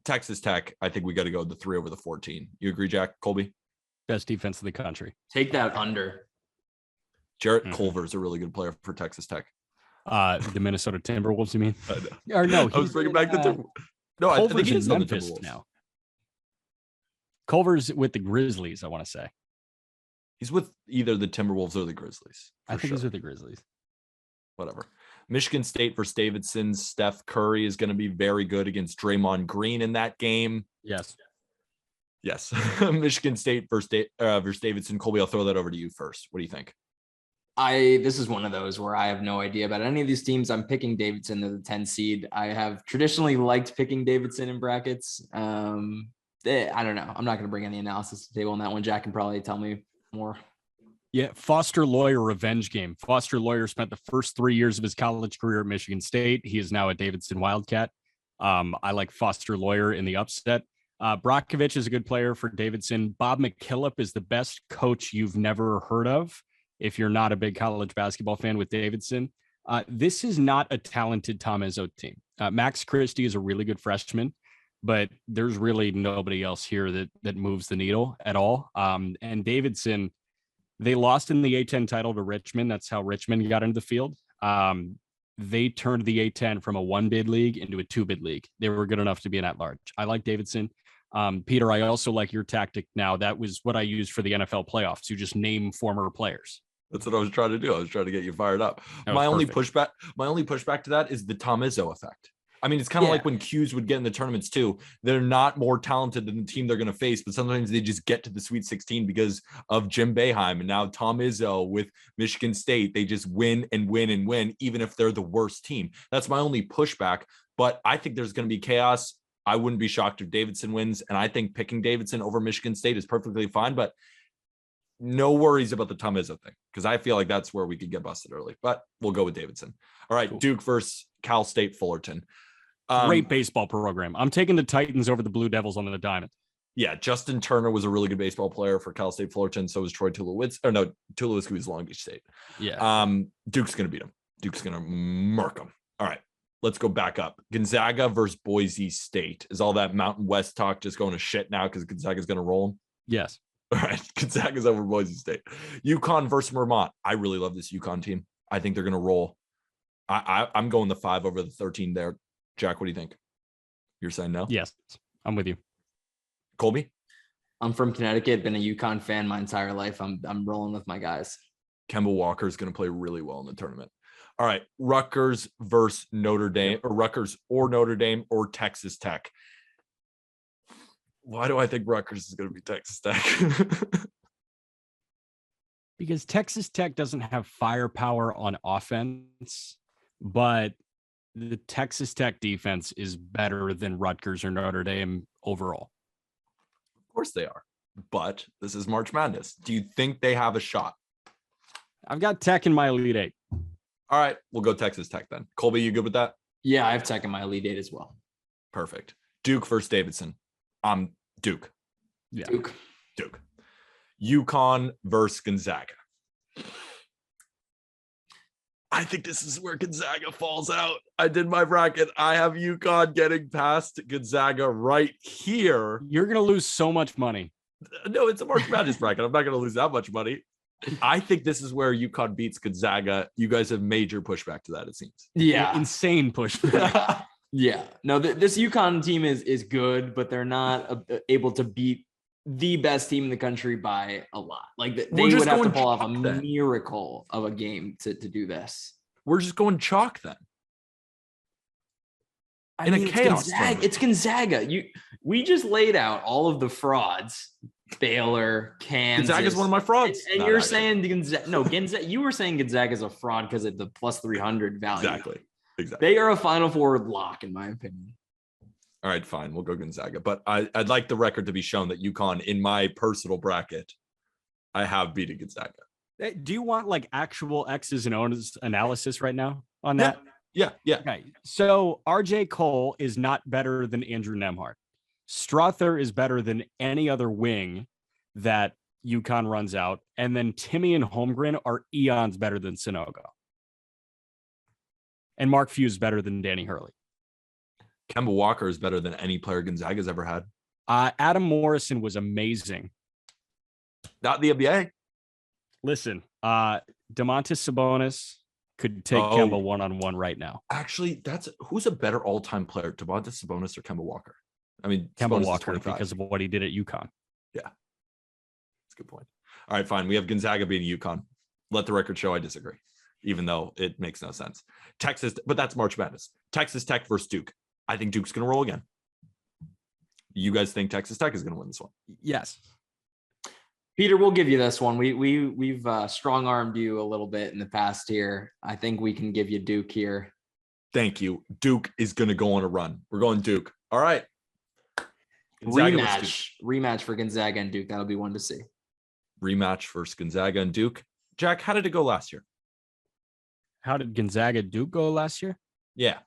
Texas Tech, I think we got to go with the 3 over the 14. You agree, Jack? Colby? Best defense in the country. Take that under. Jarrett Culver is a really good player for Texas Tech. The Minnesota Timberwolves, you mean? Or no, I was bringing back the Timberwolves. No, I think he's on the Timberwolves now. Culver's with the Grizzlies, I want to say. He's with either the Timberwolves or the Grizzlies. I think he's with the Grizzlies. Whatever. Michigan State versus Davidson. Steph Curry is going to be very good against Draymond Green in that game. Yes. Michigan State versus Davidson. Colby, I'll throw that over to you first. What do you think? This is one of those where I have no idea about any of these teams. I'm picking Davidson to the 10 seed. I have traditionally liked picking Davidson in brackets. I don't know. I'm not going to bring any analysis to the table on that one. Jack can probably tell me more. Yeah, Foster Loyer revenge game. Foster Loyer spent the first 3 years of his college career at Michigan State. He is now a Davidson Wildcat. I like Foster Loyer in the upset. Brockovich is a good player for Davidson. Bob McKillop is the best coach you've never heard of if you're not a big college basketball fan with Davidson. This is not a talented Tom Izzo team. Max Christie is a really good freshman, but there's really nobody else here that moves the needle at all. And Davidson, they lost in the A-10 title to Richmond. That's how Richmond got into the field. They turned the A-10 from a 1-bid league into a 2-bid league. They were good enough to be an at-large. I like Davidson. Peter, I also like your tactic now. That was what I used for the NFL playoffs. You just name former players. That's what I was trying to do. I was trying to get you fired up. My only pushback to that is the Tom Izzo effect. I mean, it's kind of Yeah. like when Qs would get in the tournaments too. They're not more talented than the team they're going to face, but sometimes they just get to the Sweet 16 because of Jim Boeheim and now Tom Izzo with Michigan State. They just win and win and win, even if they're the worst team. That's my only pushback. But I think there's going to be chaos. I wouldn't be shocked if Davidson wins, and I think picking Davidson over Michigan State is perfectly fine. But no worries about the Tom Izzo thing, because I feel like that's where we could get busted early. But we'll go with Davidson. All right, cool. Duke versus Cal State Fullerton. Great baseball program. I'm taking the Titans over the Blue Devils on the diamond. Yeah, Justin Turner was a really good baseball player for Cal State Fullerton. So was Troy Tulowitzki. Or no, Tulowitzki was Long Beach State. Yeah. Duke's going to beat him. Duke's going to murk him. All right, let's go back up. Gonzaga versus Boise State. Is all that Mountain West talk just going to shit now because Gonzaga's going to roll them? Yes. All right, Gonzaga's over Boise State. Yukon versus Vermont. I really love this Yukon team. I think they're going to roll. I'm going the 5 over the 13 there. Jack, what do you think? You're saying no? Yes, I'm with you. Colby? I'm from Connecticut, been a Yukon fan my entire life. I'm rolling with my guys. Kemba Walker is going to play really well in the tournament. All right, Rutgers versus Notre Dame, or Rutgers or Notre Dame or Texas Tech. Why do I think Rutgers is going to be Texas Tech? Because Texas Tech doesn't have firepower on offense, but the Texas Tech defense is better than Rutgers or Notre Dame overall. Of course they are, but this is March Madness. Do you think they have a shot? I've got Tech in my Elite Eight. All right, we'll go Texas Tech then. Colby, you good with that? Yeah, I have Tech in my Elite Eight as well. Perfect. Duke versus Davidson. Duke. Yeah. Duke. Yukon versus Gonzaga. I think this is where Gonzaga falls out. I did my bracket. I have Yukon getting past Gonzaga right here. You're going to lose so much money. No, it's a March Madness bracket. I'm not going to lose that much money. I think this is where Yukon beats Gonzaga. You guys have major pushback to that, it seems. Yeah. Insane pushback. Yeah. No, this Yukon team is good, but they're not able to beat the best team in the country by a lot. Like they would have to pull off a miracle of a game to do this. We're just going chalk then. I mean, it's Gonzaga. We just laid out all of the frauds. Baylor, Kansas. Gonzaga's one of my frauds. And you're saying Gonzaga. No, Gonzaga. You were saying Gonzaga's a fraud because of the plus 300 value. Exactly. They are a Final Four lock, in my opinion. All right, fine. We'll go Gonzaga. But I'd like the record to be shown that Yukon, in my personal bracket, I have beaten Gonzaga. Do you want like actual X's and O's analysis right now on that? Yeah. Okay. So RJ Cole is not better than Andrew Nembhard. Strother is better than any other wing that Yukon runs out. And then Timmy and Holmgren are eons better than Sinogo. And Mark Few is better than Danny Hurley. Kemba Walker is better than any player Gonzaga's ever had. Adam Morrison was amazing. Not the NBA. Listen, Domantas Sabonis could take Kemba one-on-one right now. Actually, who's a better all-time player, Domantas Sabonis or Kemba Walker? I mean, Kemba Walker because of what he did at Yukon. Yeah, that's a good point. All right, fine. We have Gonzaga beating Yukon. Let the record show I disagree, even though it makes no sense. Texas, but that's March Madness. Texas Tech versus Duke. I think Duke's going to roll again. You guys think Texas Tech is going to win this one? Yes. Peter, we'll give you this one. We've strong-armed you a little bit in the past here. I think we can give you Duke here. Thank you. Duke is going to go on a run. We're going Duke. All right. Rematch for Gonzaga and Duke. That'll be one to see. Rematch versus Gonzaga and Duke. Jack, how did it go last year? How did Gonzaga Duke go last year? Yeah.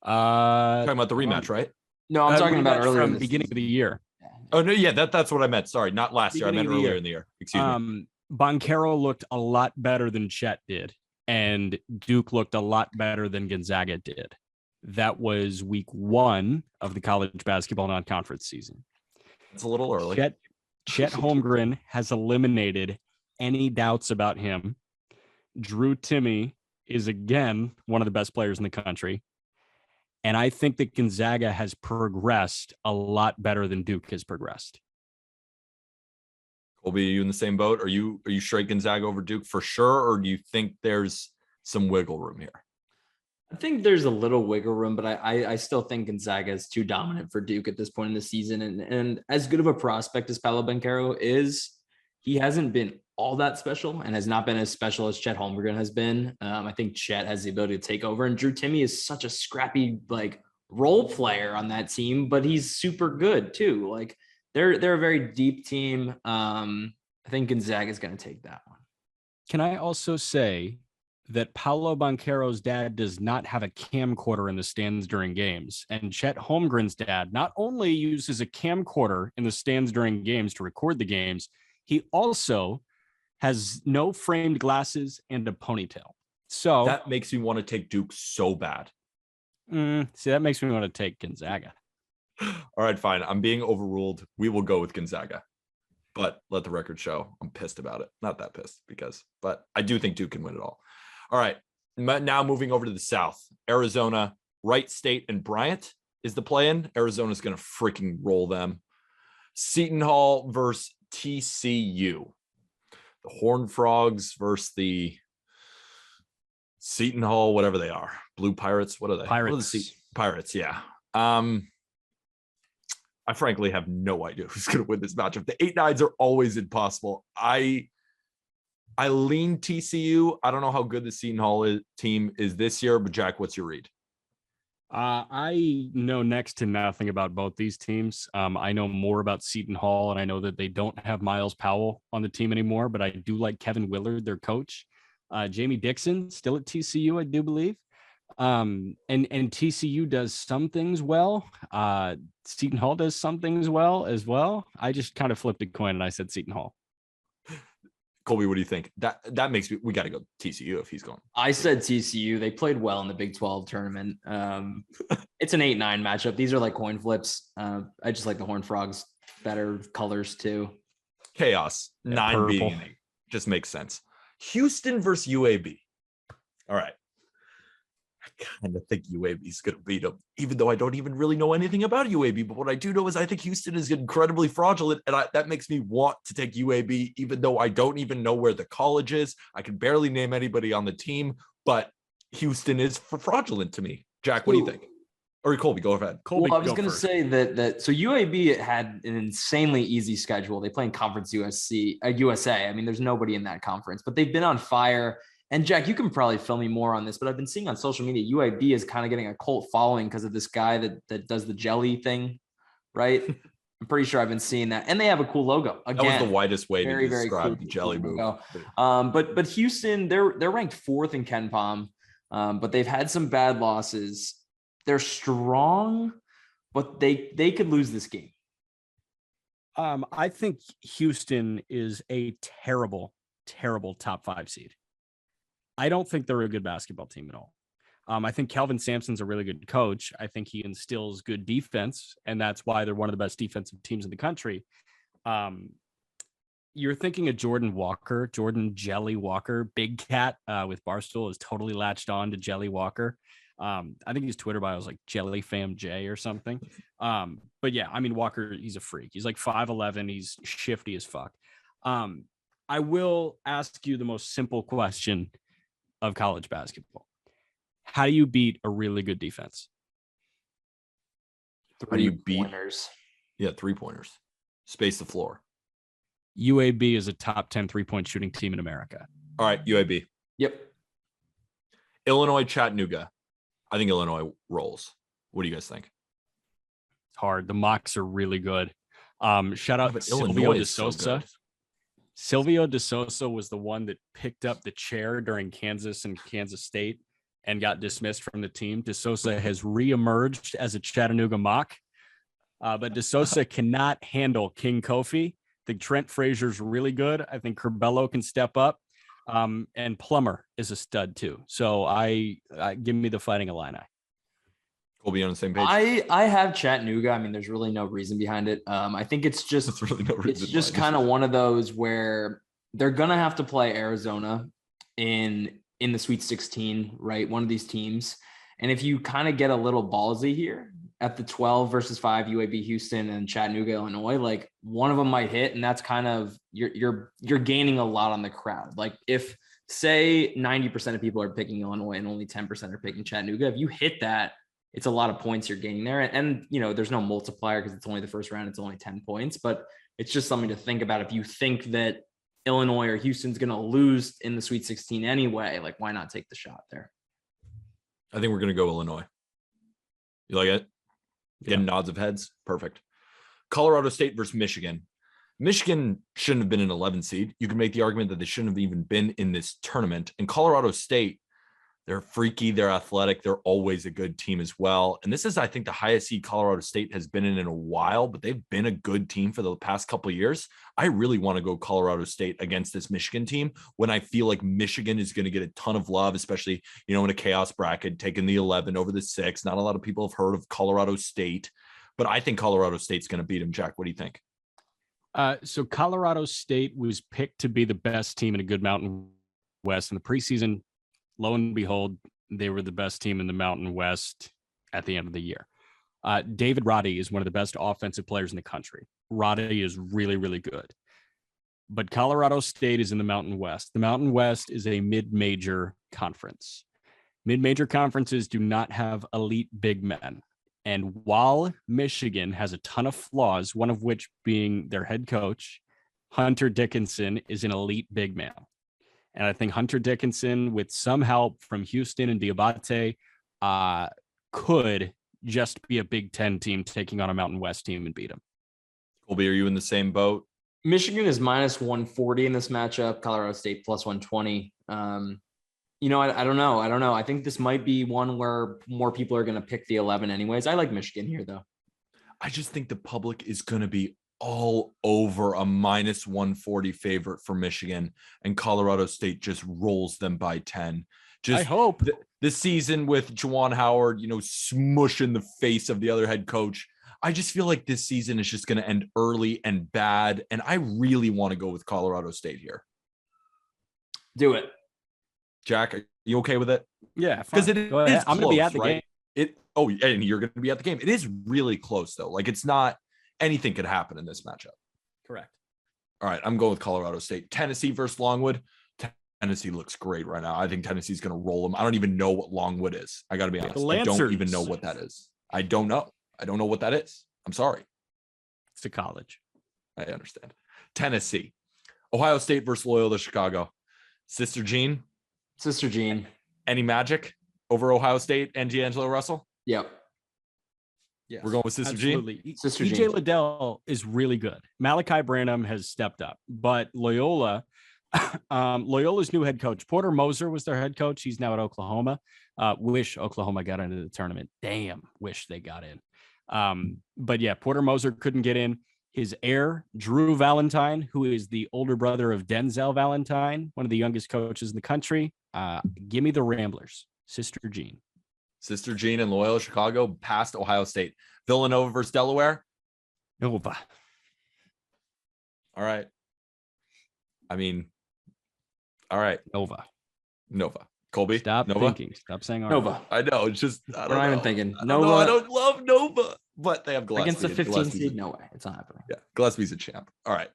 Talking about the rematch, right? No, I'm talking about earlier from the beginning of the year. Oh no, yeah, that's what I meant. Sorry, not last year. I meant earlier in the year. Excuse me. Boncaro looked a lot better than Chet did, and Duke looked a lot better than Gonzaga did. That was week 1 of the college basketball non-conference season. It's a little early. Chet Holmgren has eliminated any doubts about him. Drew Timme is again one of the best players in the country. And I think that Gonzaga has progressed a lot better than Duke has progressed. Colby, are you in the same boat? Are you straight Gonzaga over Duke for sure? Or do you think there's some wiggle room here? I think there's a little wiggle room, but I still think Gonzaga is too dominant for Duke at this point in the season. And as good of a prospect as Paolo Banchero is, he hasn't been all that special and has not been as special as Chet Holmgren has been. I think Chet has the ability to take over, and Drew Timme is such a scrappy role player on that team, but he's super good too. Like they're a very deep team. I think Gonzaga is going to take that one. Can I also say that Paolo Banchero's dad does not have a camcorder in the stands during games, and Chet Holmgren's dad not only uses a camcorder in the stands during games to record the games, he also has no framed glasses and a ponytail. So that makes me want to take Duke so bad. See, that makes me want to take Gonzaga. All right, fine. I'm being overruled. We will go with Gonzaga. But let the record show I'm pissed about it. Not that pissed but I do think Duke can win it all. All right. Now moving over to the South. Arizona, Wright State, and Bryant is the play-in. Arizona's going to freaking roll them. Seton Hall versus TCU. The Horned Frogs versus the Seton Hall, whatever they are. Blue Pirates. What are they? Pirates. Pirates, yeah. I frankly have no idea who's going to win this matchup. The 8-9s are always impossible. I lean TCU. I don't know how good the Seton Hall team is this year, but Jack, what's your read? I know next to nothing about both these teams. I know more about Seton Hall, and I know that they don't have Miles Powell on the team anymore, but I do like Kevin Willard, their coach. Jamie Dixon, still at TCU, I do believe. And TCU does some things well. Seton Hall does some things well as well. I just kind of flipped a coin and I said Seton Hall. Colby, what do you think? That makes me, we got to go TCU if he's going. I said TCU. They played well in the Big 12 tournament. It's an 8-9 matchup. These are like coin flips. I just like the Horned Frogs better colors too. Chaos. 9 purple. being 8 just makes sense. Houston versus UAB. All right. I kind of think UAB is going to beat them, even though I don't even really know anything about UAB. But what I do know is I think Houston is incredibly fraudulent, and that makes me want to take UAB, even though I don't even know where the college is. I can barely name anybody on the team, but Houston is fraudulent to me. Jack, what do you think? Or Colby, go ahead. Colby, well, I was going to say that so UAB had an insanely easy schedule. They play in Conference USA. I mean, there's nobody in that conference, but they've been on fire. And Jack, you can probably fill me more on this, but I've been seeing on social media, UAB is kind of getting a cult following because of this guy that does the jelly thing, right? I'm pretty sure I've been seeing that. And they have a cool logo. Again, that was the widest way to describe cool, the jelly move. But Houston, they're ranked 4th in KenPom, but they've had some bad losses. They're strong, but they could lose this game. I think Houston is a terrible, terrible top 5 seed. I don't think they're a good basketball team at all. I think Kelvin Sampson's a really good coach. I think he instills good defense, and that's why they're one of the best defensive teams in the country. You're thinking of Jordan Jelly Walker, Big Cat with Barstool is totally latched on to Jelly Walker. I think his Twitter bio is like Jelly Fam J or something. But yeah, I mean, Walker, he's a freak. He's like 5'11". He's shifty as fuck. I will ask you the most simple question of college basketball. How do you beat a really good defense? How do you beat? 3-pointers. Space the floor. UAB is a top 10 3-point shooting team in America. All right, UAB. Yep. Illinois, Chattanooga. I think Illinois rolls. What do you guys think? It's hard. The mocks are really good. Shout out Silvio De Sousa. Silvio De Sousa was the one that picked up the chair during Kansas and Kansas State and got dismissed from the team. De Sousa has reemerged as a Chattanooga mock, but De Sousa cannot handle King Kofi. I think Trent Frazier's really good. I think Curbelo can step up, and Plummer is a stud too. So I give me the Fighting Illini. We'll be on the same page. I have Chattanooga. I mean, there's really no reason behind it. I think it's just really no reason. It's just kind of one of those where they're gonna have to play Arizona in the Sweet 16, right? One of these teams. And if you kind of get a little ballsy here at the 12 versus 5 UAB Houston and Chattanooga, Illinois, like one of them might hit, and that's kind of you're gaining a lot on the crowd. Like if say 90% of people are picking Illinois and only 10% are picking Chattanooga. If you hit that, it's a lot of points you're gaining there. And there's no multiplier because it's only the first round. It's only 10 points, but it's just something to think about. If you think that Illinois or Houston's going to lose in the Sweet 16 anyway, like, why not take the shot there? I think we're going to go Illinois. You like it? Getting nods of heads. Perfect. Colorado State versus Michigan. Michigan shouldn't have been an 11 seed. You can make the argument that they shouldn't have even been in this tournament. And Colorado State, they're freaky, they're athletic, they're always a good team as well. And this is, I think, the highest seed Colorado State has been in a while, but they've been a good team for the past couple of years. I really want to go Colorado State against this Michigan team when I feel like Michigan is going to get a ton of love, especially, in a chaos bracket, taking the 11 over the 6. Not a lot of people have heard of Colorado State, but I think Colorado State's going to beat them. Jack, what do you think? So Colorado State was picked to be the best team in a good Mountain West in the preseason. Lo and behold, they were the best team in the Mountain West at the end of the year. David Roddy is one of the best offensive players in the country. Roddy is really, really good. But Colorado State is in the Mountain West. The Mountain West is a mid-major conference. Mid-major conferences do not have elite big men. And while Michigan has a ton of flaws, one of which being their head coach, Hunter Dickinson is an elite big man. And I think Hunter Dickinson, with some help from Houston and Diabate, could just be a Big Ten team taking on a Mountain West team and beat them. Colby, are you in the same boat? Michigan is minus 140 in this matchup. Colorado State plus 120. I don't know. I think this might be one where more people are going to pick the 11 anyways. I like Michigan here, though. I just think the public is going to be all over a minus 140 favorite for Michigan, and Colorado State just rolls them by 10. I hope the season with Juwan Howard, smushing the face of the other head coach. I just feel like this season is just going to end early and bad. And I really want to go with Colorado State here. Do it. Jack, are you okay with it? Yeah. Because it is close, I'm going to be at the game. And you're going to be at the game. It is really close, though. Like, it's not anything could happen in this matchup. Correct. All right, I'm going with Colorado State. Tennessee versus Longwood. Tennessee looks great right now. I think Tennessee's going to roll them. I don't even know what Longwood is. I got to be honest. I don't even know what that is. I don't know what that is. I'm sorry. It's a college. I understand. Tennessee. Ohio State versus Loyola Chicago. Sister Jean. Any magic over Ohio State and D'Angelo Russell? Yep. Yes. We're going with Sister Absolutely. Jean. Sister EJ Jean. Liddell is really good. Malachi Branham has stepped up, but Loyola's new head coach, Porter Moser, was their head coach. He's now at Oklahoma. Wish Oklahoma got into the tournament. Damn, wish they got in. But yeah, Porter Moser couldn't get in. His heir, Drew Valentine, who is the older brother of Denzel Valentine, one of the youngest coaches in the country. Give me the Ramblers. Sister Jean And Loyola Chicago past Ohio State. Villanova versus Delaware. Nova. All right. All right. Nova. Colby. Stop Nova? thinking. Stop saying Nova. I know. It's just, I don't We're not even know. thinking. Nova. I don't love Nova, but they have Gillespie. Against the 15 Gillespie's seed? No way. It's not happening. Yeah. Gillespie's a champ. All right.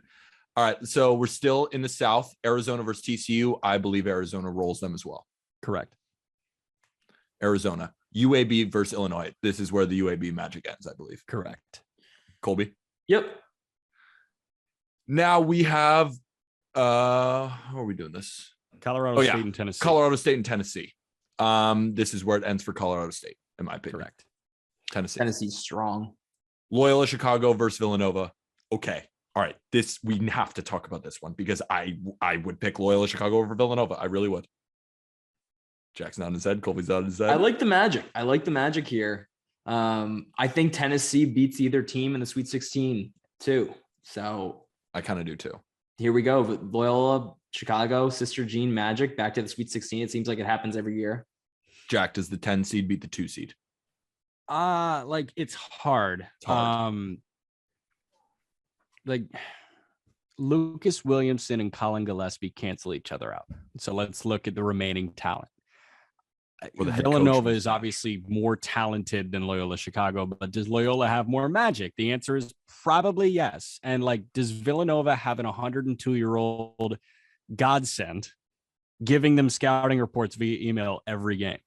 So we're still in the South. Arizona versus TCU. I believe Arizona rolls them as well. Correct. Arizona. UAB versus Illinois. This is where the UAB magic ends, I believe. Correct. Colby. Yep. Now we have, how are we doing this? Colorado State and Tennessee. Colorado State and Tennessee. This is where it ends for Colorado State, in my opinion. Correct. Tennessee's strong. Loyola Chicago versus Villanova. Okay. All right. We have to talk about this one because I would pick Loyola Chicago over Villanova. I really would. Jack's nodding his head. Colby's nodding his head. I like the magic here. I think Tennessee beats either team in the Sweet 16 too. So I kind of do too. Here we go. Loyola, Chicago, Sister Jean magic back to the Sweet 16. It seems like it happens every year. Jack, does the 10 seed beat the 2 seed? It's hard. Lucas Williamson and Colin Gillespie cancel each other out. So let's look at the remaining talent. Villanova is obviously more talented than Loyola Chicago, but does Loyola have more magic? The answer is probably yes. And does Villanova have an 102-year-old godsend giving them scouting reports via email every game.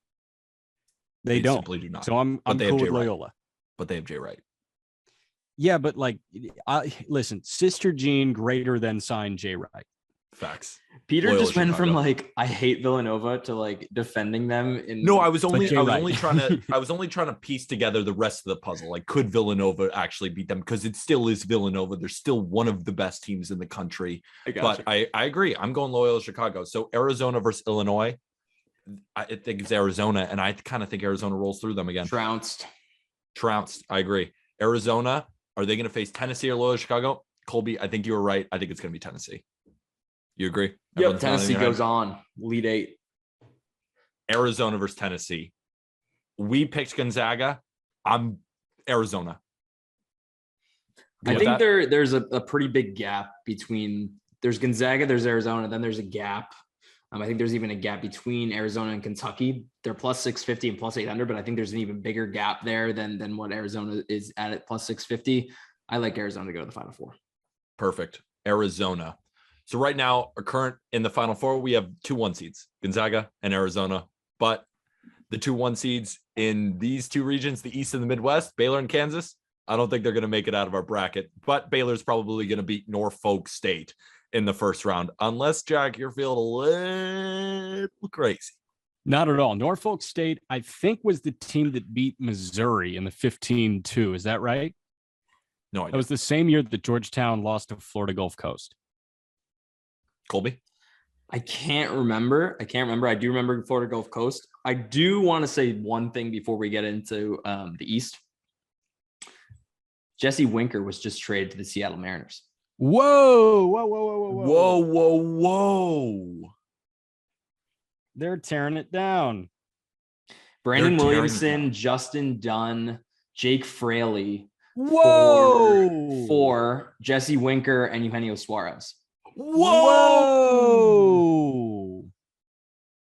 They don't. Simply do not. So I'm cool with Loyola. But they have Jay Wright. Yeah, but like, listen, Sister Jean greater than sign Jay Wright. Facts. Peter Loyola just went Chicago. from like I hate Villanova to like defending them. No, I was only Wright. trying to piece together the rest of the puzzle. Like, could Villanova actually beat them? Because it still is Villanova. They're still one of the best teams in the country. But I agree. I'm going Loyola Chicago. So Arizona versus Illinois. I think it's Arizona, and I kind of think Arizona rolls through them again. Trounced. I agree. Arizona, are they going to face Tennessee or Loyola Chicago? Colby, I think you were right. I think it's going to be Tennessee. You agree? Yep. Tennessee goes on. Lead 8. Arizona versus Tennessee. We picked Gonzaga. I'm Arizona. I think there's a pretty big gap between there's Gonzaga, there's Arizona, then there's a gap. I think there's even a gap between Arizona and Kentucky. They're plus 650 and plus 800, but I think there's an even bigger gap there than what Arizona is at plus 650. I like Arizona to go to the Final Four. Perfect. Arizona. So right now, our current in the Final Four, we have 2 1 seeds, Gonzaga and Arizona. But the 2 1 seeds in these 2 regions, the East and the Midwest, Baylor and Kansas, I don't think they're going to make it out of our bracket. But Baylor's probably going to beat Norfolk State in the first round, unless, Jack, you're feeling a little crazy. Not at all. Norfolk State, I think, was the team that beat Missouri in the 15-2. Is that right? No idea. It was the same year that Georgetown lost to Florida Gulf Coast. Colby? I can't remember. I do remember Florida Gulf Coast. I do want to say one thing before we get into the East. Jesse Winker was just traded to the Seattle Mariners. Whoa. They're tearing it down. Brandon Williamson, Justin Dunn, Jake Fraley. Whoa! For Jesse Winker and Eugenio Suarez. Whoa!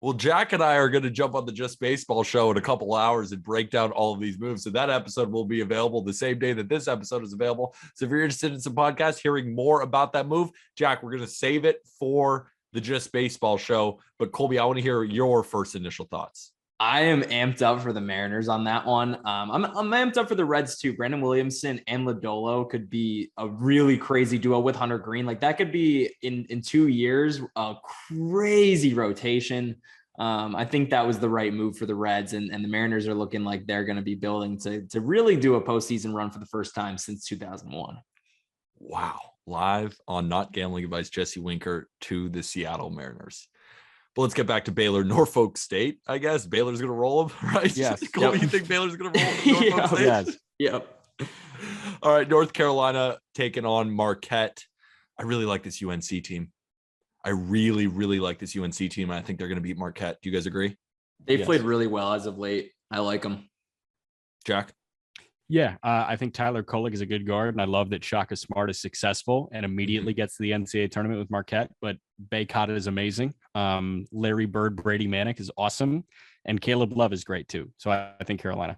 Well, Jack and I are going to jump on the Just Baseball show in a couple hours and break down all of these moves. So that episode will be available the same day that this episode is available. So if you're interested in some podcasts, hearing more about that move, Jack, we're going to save it for the Just Baseball show. But Colby, I want to hear your first initial thoughts. I am amped up for the Mariners on that one. I'm amped up for the Reds too. Brandon Williamson and Lodolo could be a really crazy duo with Hunter Green. Like that could be in 2 years, a crazy rotation. I think that was the right move for the Reds, and the Mariners are looking like they're going to be building to really do a postseason run for the first time since 2001. Wow. Live on Not Gambling Advice, Jesse Winker to the Seattle Mariners. But let's get back to Baylor, Norfolk State, I guess. Baylor's going to roll them, right? Yes. Colby, you think Baylor's going to roll Norfolk State? Yes. Yep. All right, North Carolina taking on Marquette. I really like this UNC team. I really, really like this UNC team. I think they're going to beat Marquette. Do you guys agree? They've played really well as of late. I like them. Jack? Yeah, I think Tyler Kolek is a good guard, and I love that Shaka Smart is successful and immediately gets to the NCAA tournament with Marquette, but Baycott is amazing. Larry Bird, Brady Manick is awesome, and Caleb Love is great too. So I think Carolina.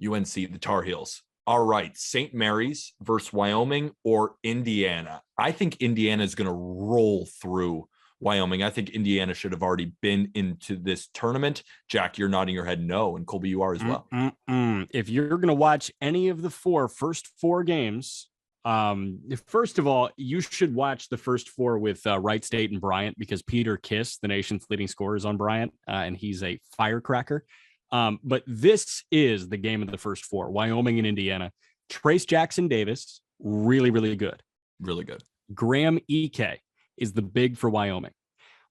UNC, the Tar Heels. All right, St. Mary's versus Wyoming or Indiana. I think Indiana is going to roll through Wyoming. I think Indiana should have already been into this tournament. Jack, you're nodding your head no, and Colby, you are as well. If you're going to watch any of the first four games, first of all, you should watch the first 4 with Wright State and Bryant, because Peter Kiss, the nation's leading scorer, is on Bryant, and he's a firecracker. But this is the game of the first 4, Wyoming and Indiana. Trace Jackson Davis, really, really good. Really good. Graham Ike is the big for Wyoming.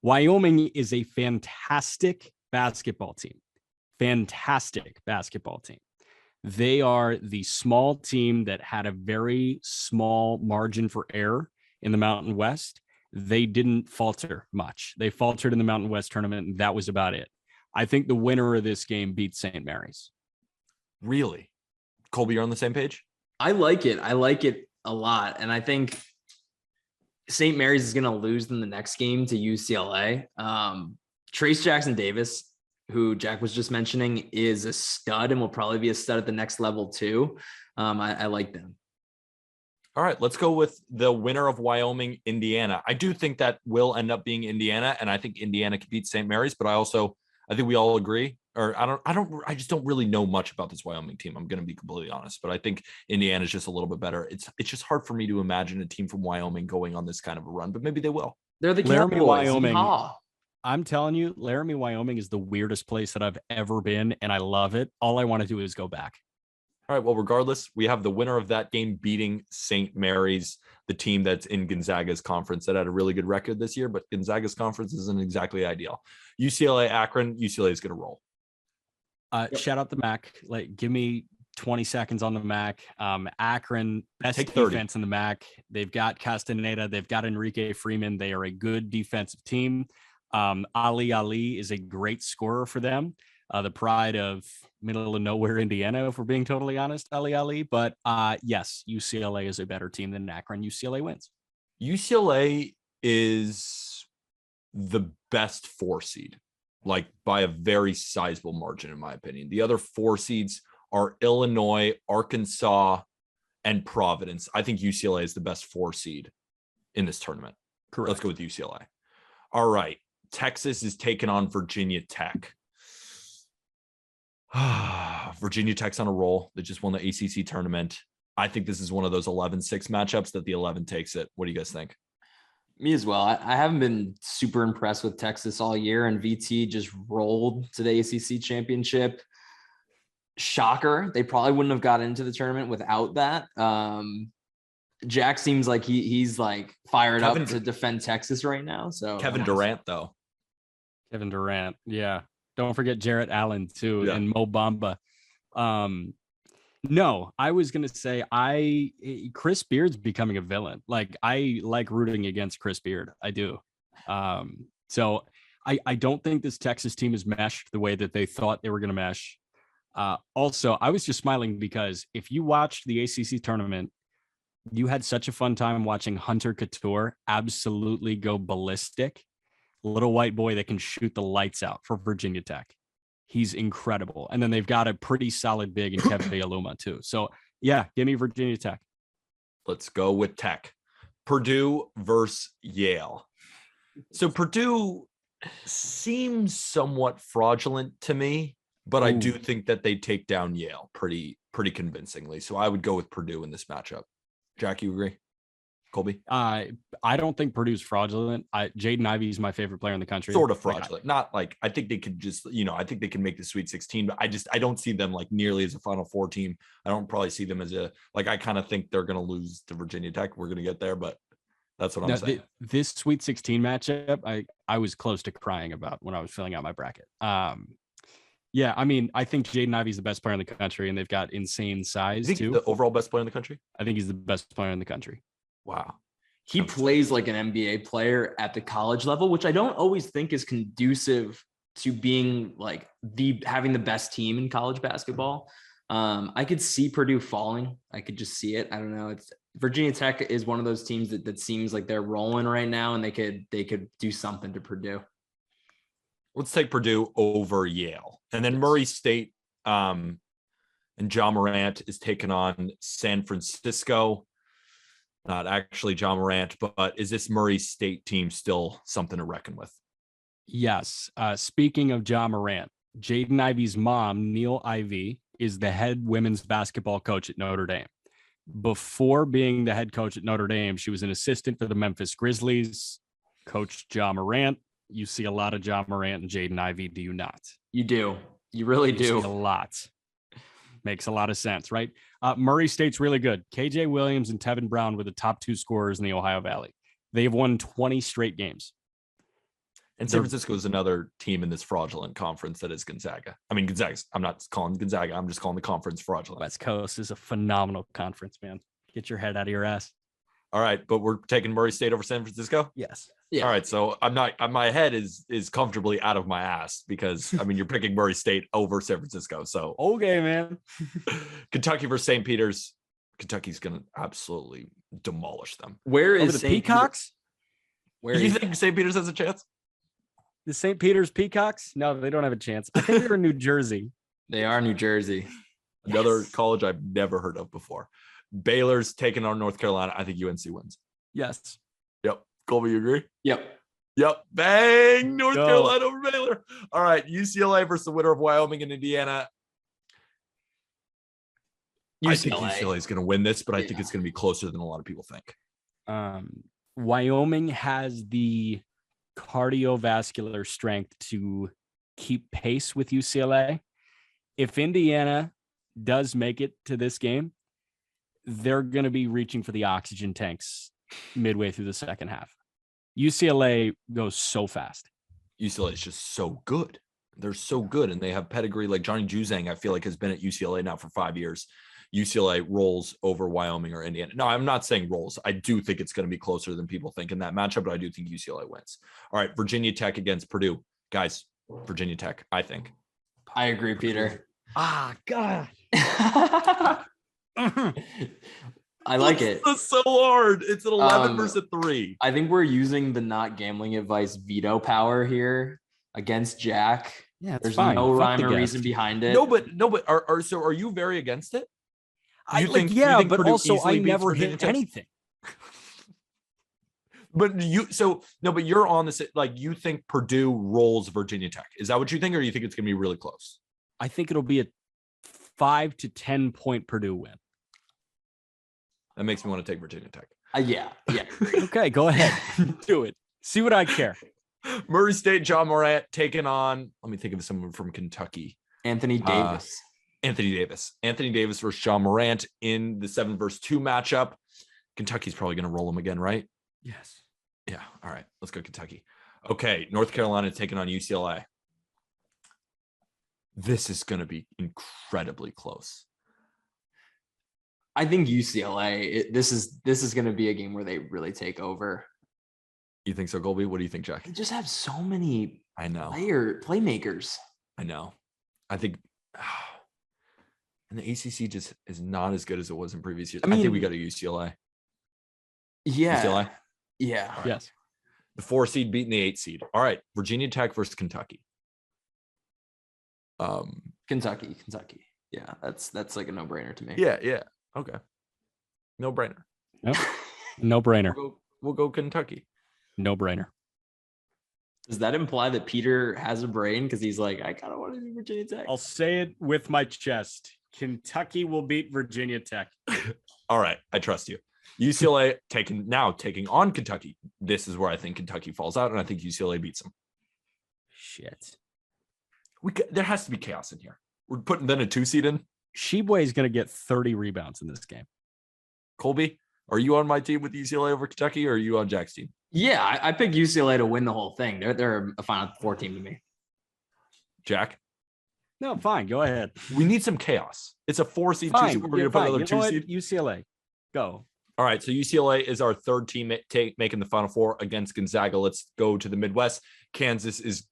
Wyoming is a fantastic basketball team. Fantastic basketball team. They are the small team that had a very small margin for error in the Mountain West. They didn't falter much. They faltered in the Mountain West tournament, and that was about it. I think the winner of this game beats St. Mary's. Really? Colby, you're on the same page? I like it. I like it a lot. And I think St. Mary's is going to lose in the next game to UCLA. Trace Jackson Davis, who Jack was just mentioning, is a stud and will probably be a stud at the next level too. I like them. All right, let's go with the winner of Wyoming, Indiana. I do think that will end up being Indiana, and I think Indiana can beat St. Mary's, but I think we all agree, or I just don't really know much about this Wyoming team. I'm going to be completely honest, but I think Indiana is just a little bit better. It's just hard for me to imagine a team from Wyoming going on this kind of a run, but maybe they will. They're the Laramie, Cowboys. Wyoming. Yeehaw. I'm telling you, Laramie, Wyoming is the weirdest place that I've ever been, and I love it. All I want to do is go back. All right. Well, regardless, we have the winner of that game beating St. Mary's, the team that's in Gonzaga's conference that had a really good record this year, but Gonzaga's conference isn't exactly ideal. UCLA, Akron, UCLA is going to roll. Shout out the MAC. Like, give me 20 seconds on the MAC. Akron, best Take 30. defense in the MAC. They've got Castaneda. They've got Enrique Freeman. They are a good defensive team. Ali is a great scorer for them. The pride of middle of nowhere, Indiana, if we're being totally honest, Ali. But yes, UCLA is a better team than Akron. UCLA wins. UCLA is the best 4 seed, like by a very sizable margin, in my opinion. The other 4 seeds are Illinois, Arkansas, and Providence. I think UCLA is the best 4 seed in this tournament. Correct. Let's go with UCLA. All right. Texas is taking on Virginia Tech. Virginia Tech's on a roll. They just won the ACC tournament. I think this is one of those 11-6 matchups that the 11 takes it. What do you guys think? Me as well. I haven't been super impressed with Texas all year, and VT just rolled to the ACC championship. Shocker. They probably wouldn't have got into the tournament without that. Jack seems like he's like fired up to defend Texas right now. So Kevin Durant, though. Kevin Durant. Yeah. Don't forget Jarrett Allen too, and Mo Bamba. No, I was going to say Chris Beard's becoming a villain. Like, I like rooting against Chris Beard. I do. So I don't think this Texas team is meshed the way that they thought they were going to mesh. Also, I was just smiling because if you watched the ACC tournament, you had such a fun time watching Hunter Couture absolutely go ballistic. Little white boy that can shoot the lights out for Virginia Tech. He's incredible. And then they've got a pretty solid big in Kevin Aluma too. So yeah, give me Virginia Tech. Let's go with Tech. Purdue versus Yale. So Purdue seems somewhat fraudulent to me, but I do think that they take down Yale pretty convincingly. So I would go with Purdue in this matchup. Jack, you agree? Colby? I don't think Purdue's fraudulent. Jaden Ivey is my favorite player in the country. Sort of fraudulent. Not like, I think they could just, I think they can make the Sweet 16, but I don't see them like nearly as a Final Four team. I don't probably see them as I kind of think they're going to lose to Virginia Tech. We're going to get there, but that's what I'm saying. This Sweet 16 matchup, I was close to crying about when I was filling out my bracket. Yeah, I mean, I think Jaden Ivey's the best player in the country, and they've got insane size too. The overall best player in the country? I think he's the best player in the country. Wow. He plays like an NBA player at the college level, which I don't always think is conducive to being like having the best team in college basketball. I could see Purdue falling. I could just see it. I don't know. Virginia Tech is one of those teams that seems like they're rolling right now, and they could do something to Purdue. Let's take Purdue over Yale. And then Murray State and Ja Morant is taking on San Francisco. Not actually Ja Morant, but is this Murray State team still something to reckon with? Yes. Speaking of Ja Morant, Jaden Ivey's mom, Neil Ivey, is the head women's basketball coach at Notre Dame. Before being the head coach at Notre Dame, she was an assistant for the Memphis Grizzlies, coached Ja Morant. You see a lot of Ja Morant and Jaden Ivey, do you not? You do. You really do. See a lot. Makes a lot of sense, right? Murray State's really good. KJ Williams and Tevin Brown were the top 2 scorers in the Ohio Valley. They have won 20 straight games. And San Francisco is another team in this fraudulent conference that is Gonzaga. I mean, I'm not calling Gonzaga. I'm just calling the conference fraudulent. West Coast is a phenomenal conference, man. Get your head out of your ass. All right, but we're taking Murray State over San Francisco? Yes. Yeah. All right, so my head is comfortably out of my ass because, I mean, you're picking Murray State over San Francisco. So okay, man. Kentucky versus St. Peter's. Kentucky's going to absolutely demolish them. Where is the St. Peacocks? Where Do you is think St. Peter's has a chance? The St. Peter's Peacocks? No, they don't have a chance. I think they're in New Jersey. They are New Jersey. Another college I've never heard of before. Baylor's taking on North Carolina. I think UNC wins. Yes. Yep. Colby, you agree? Yep. Yep. Bang. North Go. Carolina over Baylor. All right. UCLA versus the winner of Wyoming and Indiana. I think UCLA is going to win this, but I think it's going to be closer than a lot of people think. Wyoming has the cardiovascular strength to keep pace with UCLA. If Indiana does make it to this game, they're going to be reaching for the oxygen tanks midway through the second half. UCLA goes so fast. UCLA is just so good. They're so good, and they have pedigree. Like Johnny Juzang, I feel like, has been at UCLA now for 5 years. UCLA rolls over Wyoming or Indiana. No, I'm not saying rolls. I do think it's going to be closer than people think in that matchup, but I do think UCLA wins. All right, Virginia Tech against Purdue. Guys, Virginia Tech, I think. I agree, Peter. God. I like it. It's so hard. It's an 11 versus 3. I think we're using the not gambling advice veto power here against Jack. Yeah, it's there's fine. no Fuck rhyme the or guest. reason behind it. No, but are you very against it? I think but Purdue also I easily beats never Virginia hit Tech? anything. But but you're on this, like, you think Purdue rolls Virginia Tech. Is that what you think, or you think it's going to be really close? I think it'll be a 5 to 10 point Purdue win. That makes me want to take Virginia Tech. Yeah. Okay, go ahead. Do it. See what I care. Murray State, John Morant taking on, let me think of someone from Kentucky. Anthony Davis. Anthony Davis versus John Morant in the 7 versus 2 matchup. Kentucky's probably going to roll them again, right? Yes. Yeah. All right. Let's go Kentucky. Okay. North Carolina taking on UCLA. This is going to be incredibly close. I think UCLA, this is going to be a game where they really take over. You think so, Colby? What do you think, Jack? They just have so many playmakers. I know. I think and the ACC just is not as good as it was in previous years. I think we got a UCLA. Yeah. UCLA? Yeah. Right. Yes. The 4 seed beating the 8 seed. All right. Virginia Tech versus Kentucky. Kentucky. Yeah, that's like a no-brainer to me. Yeah. Okay. No brainer. Nope. No brainer. We'll go Kentucky. No brainer. Does that imply that Peter has a brain? Because he's like, I kind of want to do Virginia Tech. I'll say it with my chest. Kentucky will beat Virginia Tech. All right. I trust you. UCLA taking on Kentucky. This is where I think Kentucky falls out, and I think UCLA beats them. Shit. There has to be chaos in here. We're putting then a 2 seed in. Sheboy is going to get 30 rebounds in this game. Colby, are you on my team with UCLA over Kentucky, or are you on Jack's team? Yeah, I picked UCLA to win the whole thing. They're a Final Four team to me. Jack? No, fine. Go ahead. We need some chaos. It's a 4 seed, 2 seed. We're going to put another 2 seed. UCLA. Go. All right. So UCLA is our 3rd team making the Final Four against Gonzaga. Let's go to the Midwest. Kansas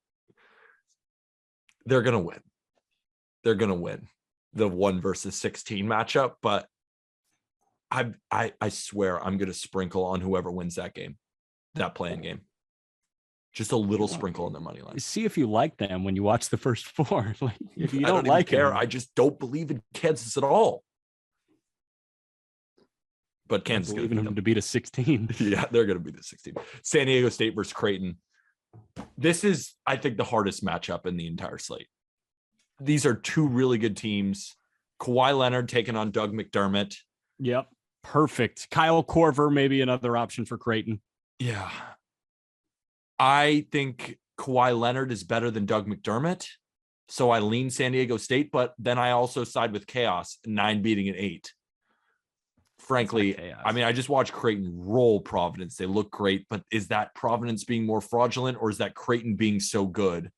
they're going to win. They're going to win the 1 versus 16 matchup, but I swear I'm going to sprinkle on whoever wins that game, that playing game. Just a little sprinkle on their money line. See if you like them when you watch the first 4. Like, if you I don't like care. them, I just don't believe in Kansas at all. But Kansas is going to beat them to beat a 16. Yeah, they're going to beat the 16. San Diego State versus Creighton. This is, I think, the hardest matchup in the entire slate. These are 2 really good teams. Kawhi Leonard taking on Doug McDermott. Yep. Perfect. Kyle Korver, maybe another option for Creighton. Yeah. I think Kawhi Leonard is better than Doug McDermott. So I lean San Diego State, but then I also side with chaos, 9 beating an 8. Frankly, I mean, I just watched Creighton roll Providence. They look great, but is that Providence being more fraudulent, or is that Creighton being so good?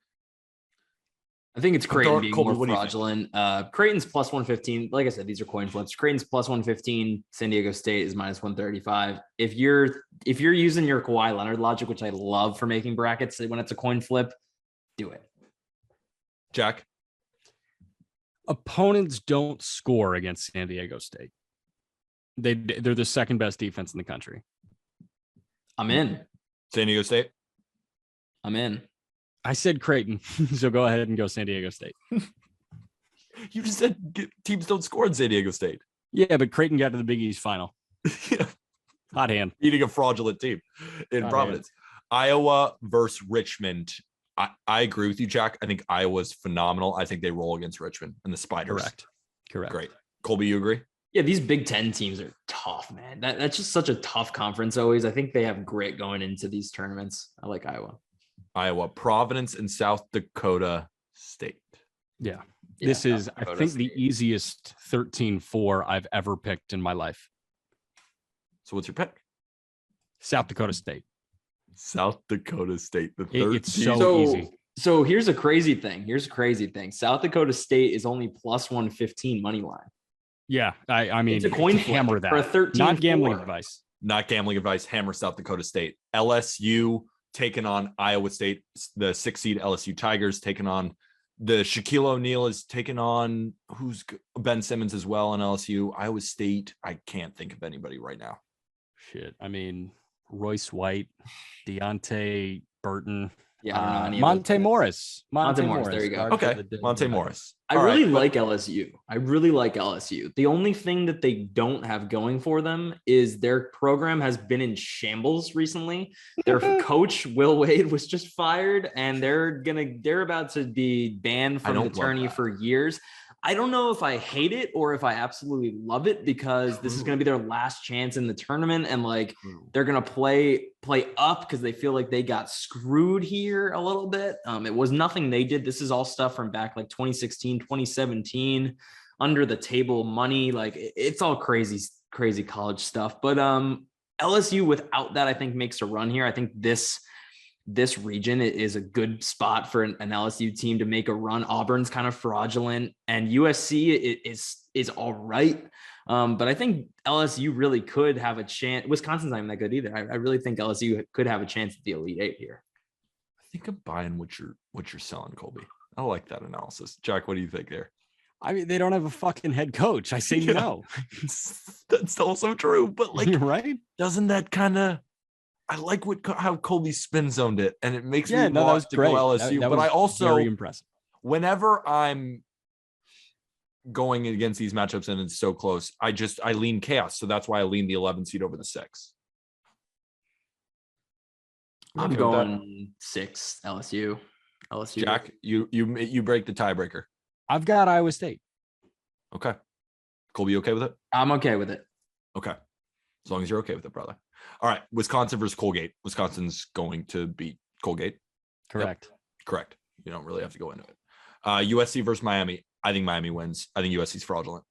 I think it's Creighton being Colby, more fraudulent. Creighton's plus 115. Like I said, these are coin flips. Creighton's plus 115. San Diego State is minus 135. If you're using your Kawhi Leonard logic, which I love for making brackets when it's a coin flip, do it. Jack? Opponents don't score against San Diego State. They're the 2nd best defense in the country. I'm in. San Diego State? I'm in. I said Creighton, so go ahead and go San Diego State. You just said teams don't score in San Diego State. Yeah, but Creighton got to the Big East final. Hot hand. Beating a fraudulent team in Hot Providence. Iowa versus Richmond. I agree with you, Jack. I think Iowa's phenomenal. I think they roll against Richmond and the Spiders. Correct. Great. Colby, you agree? Yeah, these Big Ten teams are tough, man. That's just such a tough conference always. I think they have grit going into these tournaments. I like Iowa. Providence and South Dakota State. Yeah. This is, I think, the easiest 13-4 I've ever picked in my life. So what's your pick? South Dakota State. South Dakota State. It's so easy. So here's a crazy thing. South Dakota State is only plus 115 money line. Yeah. I mean, it's a coin flip hammer that. For a 13. Not gambling advice. Not gambling advice. Hammer South Dakota State. LSU taking on Iowa State. The 6 seed LSU Tigers taking on the Shaquille O'Neal is taking on who's Ben Simmons as well on LSU. Iowa State. I can't think of anybody right now. Shit. I mean, Royce White, Deontay Burton. Yeah, I don't know any Monte Morris. Monte Morris. There you go. Okay, Monte Morris. I really like LSU. The only thing that they don't have going for them is their program has been in shambles recently. Their coach, Will Wade, was just fired, and they're about to be banned from the tourney for years. I don't know if I hate it or if I absolutely love it, because this is going to be their last chance in the tournament. And like, they're going to play up because they feel like they got screwed here a little bit. It was nothing they did. This is all stuff from back like 2016, 2017, under the table money. Like it's all crazy college stuff. But LSU without that, I think makes a run here. I think this region is a good spot for an LSU team to make a run. Auburn's kind of fraudulent, and USC is all right. But I think LSU really could have a chance. Wisconsin's not even that good either. I really think LSU could have a chance at the Elite Eight here. I think I'm buying what you're selling, Colby. I like that analysis. Jack, what do you think there? I mean, they don't have a fucking head coach. I say no. That's also true, but like, right? Doesn't that kind of? I like how Colby spin zoned it, and it makes me want to great. go LSU. That but I also very impressive. Whenever I'm going against these matchups and it's so close, I lean chaos. So that's why I lean the 11 seed over the 6. I'm going 6 LSU. Jack, you break the tiebreaker. I've got Iowa State. Okay. Colby, you okay with it? I'm okay with it. Okay. As long as you're okay with it, brother. All right. Wisconsin versus Colgate. Wisconsin's going to beat Colgate. Correct. Yep. Correct. You don't really have to go into it. USC versus Miami. I think Miami wins. I think USC's fraudulent.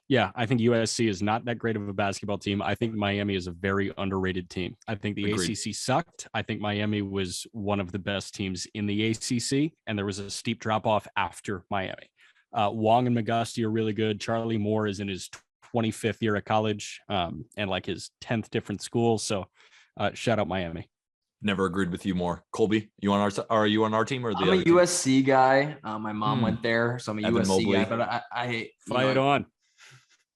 Yeah, I think USC is not that great of a basketball team. I think Miami is a very underrated team. I think the Agreed. ACC sucked. I think Miami was one of the best teams in the ACC, and there was a steep drop-off after Miami. Wong and McGusty are really good. Charlie Moore is in his 25th year of college and like his 10th different school. So shout out Miami. Never agreed with you more. Colby, are you on our team or the I'm other a USC guy. My mom went there, so I'm a Evan USC Mobley. guy. But I Fight on.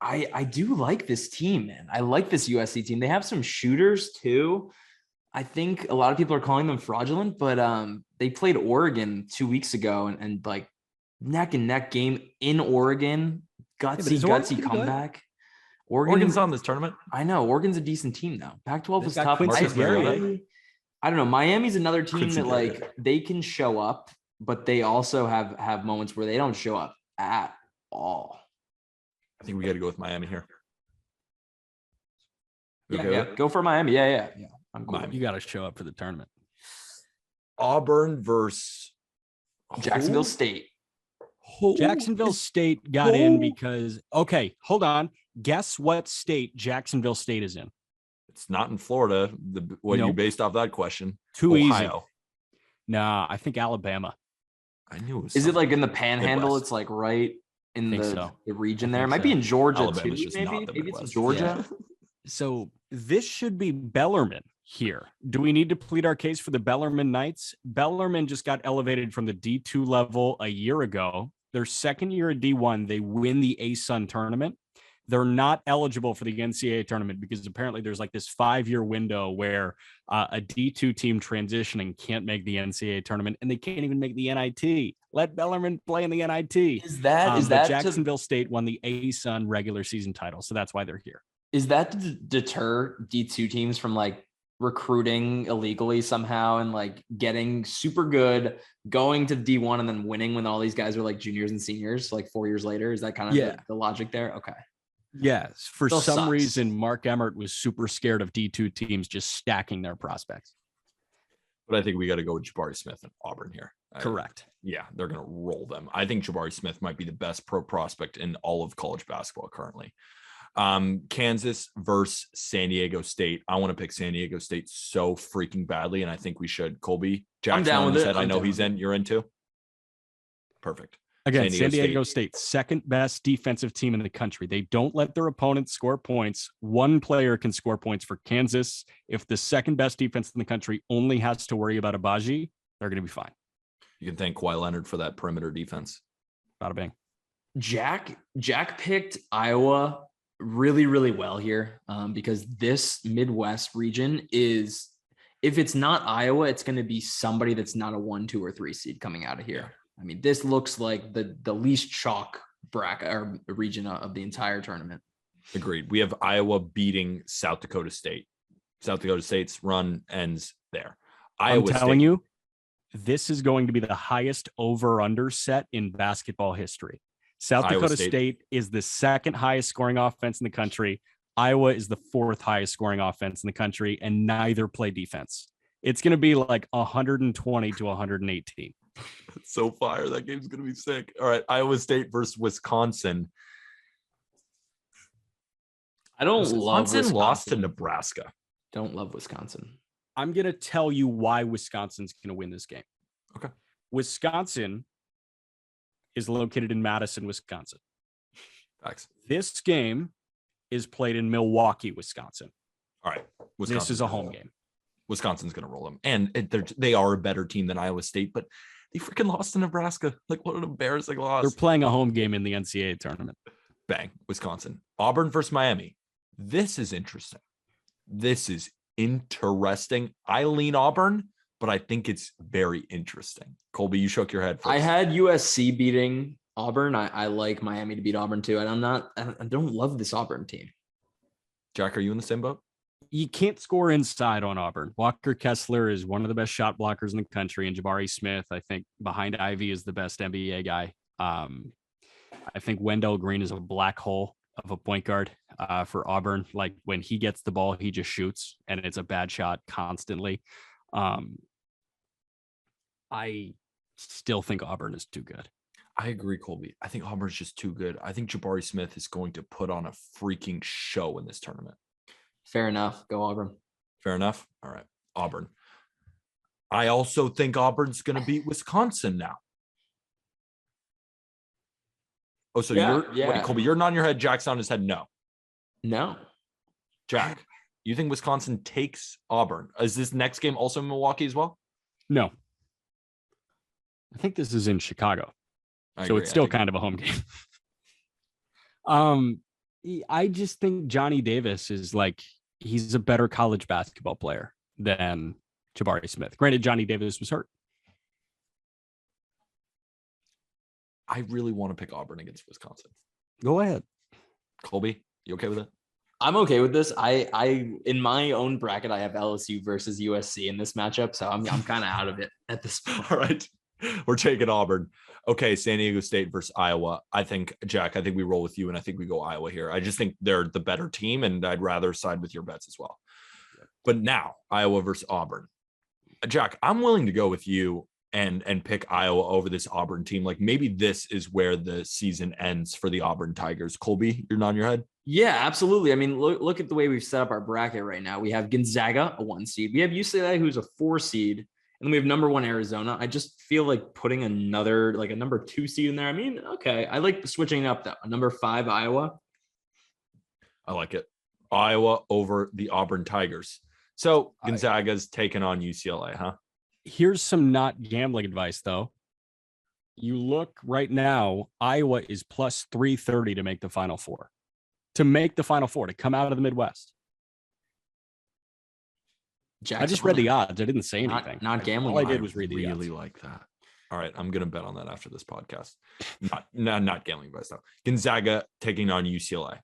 I do like this team, man. I like this USC team. They have some shooters too. I think a lot of people are calling them fraudulent, but they played Oregon 2 weeks ago and like neck and neck game in Oregon. Gutsy comeback. Oregon's on this tournament. I know Oregon's a decent team though. Pac-12 was tough. I don't know. Miami's another team that like they can show up, but they also have moments where they don't show up at all. I think we got to go with Miami here. Yeah, go for Miami. Yeah. I'm cool. You got to show up for the tournament. Auburn versus Jacksonville State. Jacksonville State got in because, okay, hold on. Guess what state Jacksonville State is in? It's not in Florida. You based off that question? Too Ohio. Easy. Nah, I think Alabama. I knew it was. Is it like in the Panhandle? Midwest. It's like right in the region there. It might so. be in Georgia Alabama's too. just Maybe not the it's in Midwest. Georgia. Yeah. So this should be Bellarmine here. Do we need to plead our case for the Bellarmine Knights? Bellarmine just got elevated from the D2 level a year ago. Their second year at D1, they win the ASUN tournament. they're not eligible for the NCAA tournament because apparently there's like this 5-year window where a D2 team transitioning can't make the NCAA tournament, and they can't even make the NIT. Let Bellarmine play in the NIT. Is that Jacksonville State won the ASUN regular season title, so that's why they're here. Is that to deter D2 teams from like recruiting illegally somehow and like getting super good, going to D1 and then winning when all these guys are like juniors and seniors like 4 years later? Is that kind of the logic there? Okay. Yes. For Still some sucks. reason, Mark Emmert was super scared of D2 teams just stacking their prospects. But I think we got to go with Jabari Smith and Auburn here. Correct. Yeah, they're going to roll them. I think Jabari Smith might be the best pro prospect in all of college basketball currently. Kansas versus San Diego State. I want to pick San Diego State so freaking badly, and I think we should. Colby, Jackson, I'm down with it. I know he's in. You're in too? Perfect. Again, San Diego State, second best defensive team in the country. They don't let their opponents score points. One player can score points for Kansas. If the second best defense in the country only has to worry about Abaji, they're going to be fine. You can thank Kawhi Leonard for that perimeter defense. Bada bang. Jack picked Iowa really, really well here because this Midwest region is, if it's not Iowa, it's going to be somebody that's not a 1, 2, or 3 seed coming out of here. I mean, this looks like the least chalk bracket or region of the entire tournament. Agreed. We have Iowa beating South Dakota State. South Dakota State's run ends there. I'm telling you, this is going to be the highest over-under set in basketball history. South Dakota State is the second highest scoring offense in the country. Iowa is the 4th highest scoring offense in the country, and neither play defense. It's going to be like 120 to 118. So fire. That game's going to be sick. All right. Iowa State versus Wisconsin. I don't love Wisconsin. Lost to Nebraska. Don't love Wisconsin. I'm going to tell you why Wisconsin's going to win this game. Okay. Wisconsin is located in Madison, Wisconsin. Facts. This game is played in Milwaukee, Wisconsin. All right. This is a home game. Wisconsin's going to roll them. And they are a better team than Iowa State, but they freaking lost to Nebraska. Like, what an embarrassing loss. They're playing a home game in the NCAA tournament. Bang. Wisconsin. Auburn versus Miami. This is interesting. I lean Auburn, but I think it's very interesting. Colby, you shook your head first. I had USC beating Auburn. I like Miami to beat Auburn too. And I don't love this Auburn team. Jack, are you in the same boat? You can't score inside on Auburn. Walker Kessler is one of the best shot blockers in the country, and Jabari Smith, I think, behind Ivy, is the best NBA guy. I think Wendell Green is a black hole of a point guard for Auburn. Like, when he gets the ball, he just shoots, and it's a bad shot constantly. I still think Auburn is too good. I agree, Colby. I think Auburn's just too good. I think Jabari Smith is going to put on a freaking show in this tournament. Fair enough. Go Auburn. Fair enough. All right. Auburn. I also think Auburn's going to beat Wisconsin now. Oh, so you're Colby, you're nodding your head. Jack's on his head. No. Jack, you think Wisconsin takes Auburn? Is this next game also in Milwaukee as well? No. I think this is in Chicago. So it's still kind of a home game. I just think Johnny Davis is like, he's a better college basketball player than Jabari Smith. Granted, Johnny Davis was hurt. I really want to pick Auburn against Wisconsin. Go ahead. Colby, you okay with it? I'm okay with this. I in my own bracket, I have LSU versus USC in this matchup, so I'm kind of out of it at this point. All right. We're taking Auburn. Okay, San Diego State versus Iowa. I think, Jack, we roll with you, and I think we go Iowa here. I just think they're the better team, and I'd rather side with your bets as well. But now, Iowa versus Auburn. Jack, I'm willing to go with you and pick Iowa over this Auburn team. Like, maybe this is where the season ends for the Auburn Tigers. Colby, you're nodding your head? Yeah, absolutely. I mean, look at the way we've set up our bracket right now. We have Gonzaga, a 1 seed. We have UCLA, who's a 4 seed. And then we have number 1 Arizona. I just feel like putting another, like a number 2 seed in there. I mean, okay. I like switching up though. A number 5 Iowa. I like it. Iowa over the Auburn Tigers. So Gonzaga's taking on UCLA, huh? Here's some not gambling advice though. You look right now, Iowa is plus 330 to make the Final Four. to make the Final Four, to come out of the Midwest. Jackson, I just read the odds. I didn't say anything. Not gambling. All I did was read the really odds. like that. All right, I'm gonna bet on that after this podcast. Not gambling advice though. Gonzaga taking on UCLA.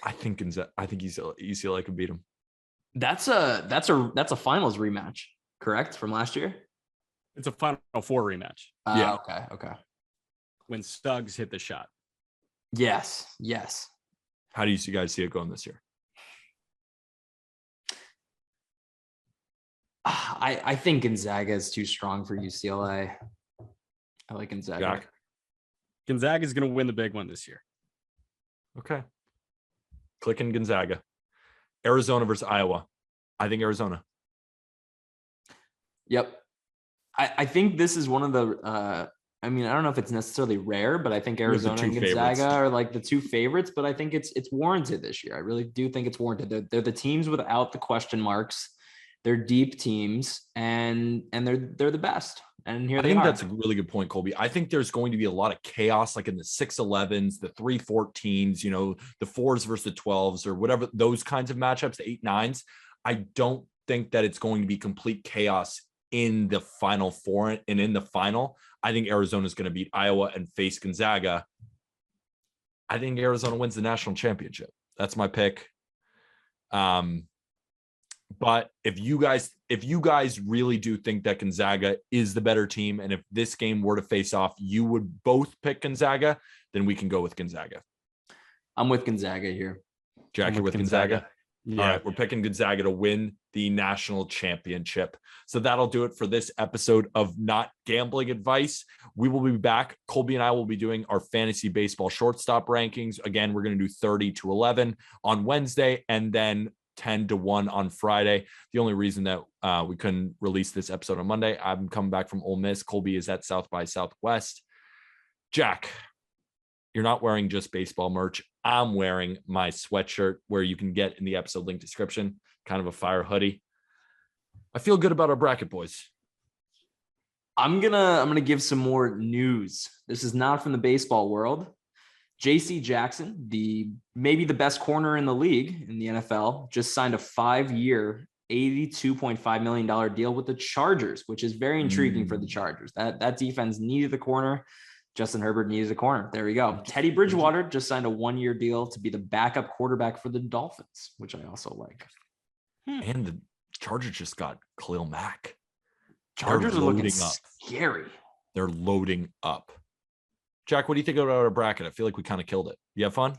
I think UCLA could beat them. That's a finals rematch, correct? From last year? It's a Final Four rematch. Yeah. Okay. When Suggs hit the shot. Yes. How do you guys see it going this year? I think Gonzaga is too strong for UCLA. I like Gonzaga. Jack? Gonzaga is going to win the big one this year. Okay. Clicking Gonzaga. Arizona versus Iowa. I think Arizona. Yep. I think this is one of the I don't know if it's necessarily rare, but I think Arizona and Gonzaga are like the two favorites, but I think it's warranted this year. I really do think it's warranted. They're the teams without the question marks. They're deep teams and they're the best. And here I they think are. that's a really good point, Colby. I think there's going to be a lot of chaos, like in the 6-11s, the 3-14s, the 4s versus the 12s or whatever, those kinds of matchups, the 8-9s. I don't think that it's going to be complete chaos in the Final Four and in the final. I think Arizona is going to beat Iowa and face Gonzaga. I think Arizona wins the national championship. That's my pick. But if you guys really do think that Gonzaga is the better team, and if this game were to face off, you would both pick Gonzaga, then we can go with Gonzaga. I'm with Gonzaga here. Jack, you're with Gonzaga? Yeah. All right, we're picking Gonzaga to win the national championship. So that'll do it for this episode of Not Gambling Advice. We will be back. Colby and I will be doing our fantasy baseball shortstop rankings. Again, we're going to do 30-11 on Wednesday and then 10-1 on Friday. The only reason that we couldn't release this episode on Monday, I'm coming back from Ole Miss. Colby is at South by Southwest. Jack, you're not wearing just baseball merch. I'm wearing my sweatshirt where you can get in the episode link description, kind of a fire hoodie. I feel good about our bracket, boys. I'm gonna give some more news. This is not from the baseball world. JC Jackson, maybe the best corner in the league in the NFL, just signed a 5-year, $82.5 million deal with the Chargers, which is very intriguing for the Chargers. That defense needed the corner. Justin Herbert needed a corner. There we go. Teddy Bridgewater just signed a 1-year deal to be the backup quarterback for the Dolphins, which I also like. And the Chargers just got Khalil Mack. Chargers are looking scary. They're loading up. Jack, what do you think about our bracket? I feel like we kind of killed it. You have fun?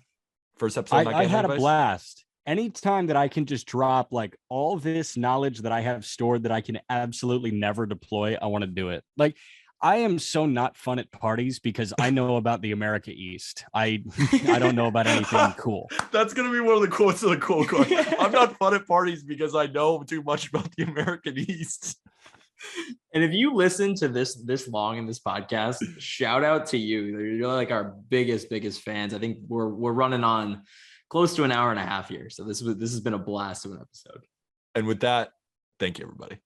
First episode. I had a blast. Anytime that I can just drop like all this knowledge that I have stored that I can absolutely never deploy, I want to do it. Like, I am so not fun at parties because I know about the America East. I don't know about anything cool. That's going to be one of the quotes of the quote card. I'm not fun at parties because I know too much about the American East. And if you listen to this long in this podcast, shout out to you. You're like our biggest fans. I think we're running on close to an hour and a half here. So this has been a blast of an episode. And with that, thank you, everybody.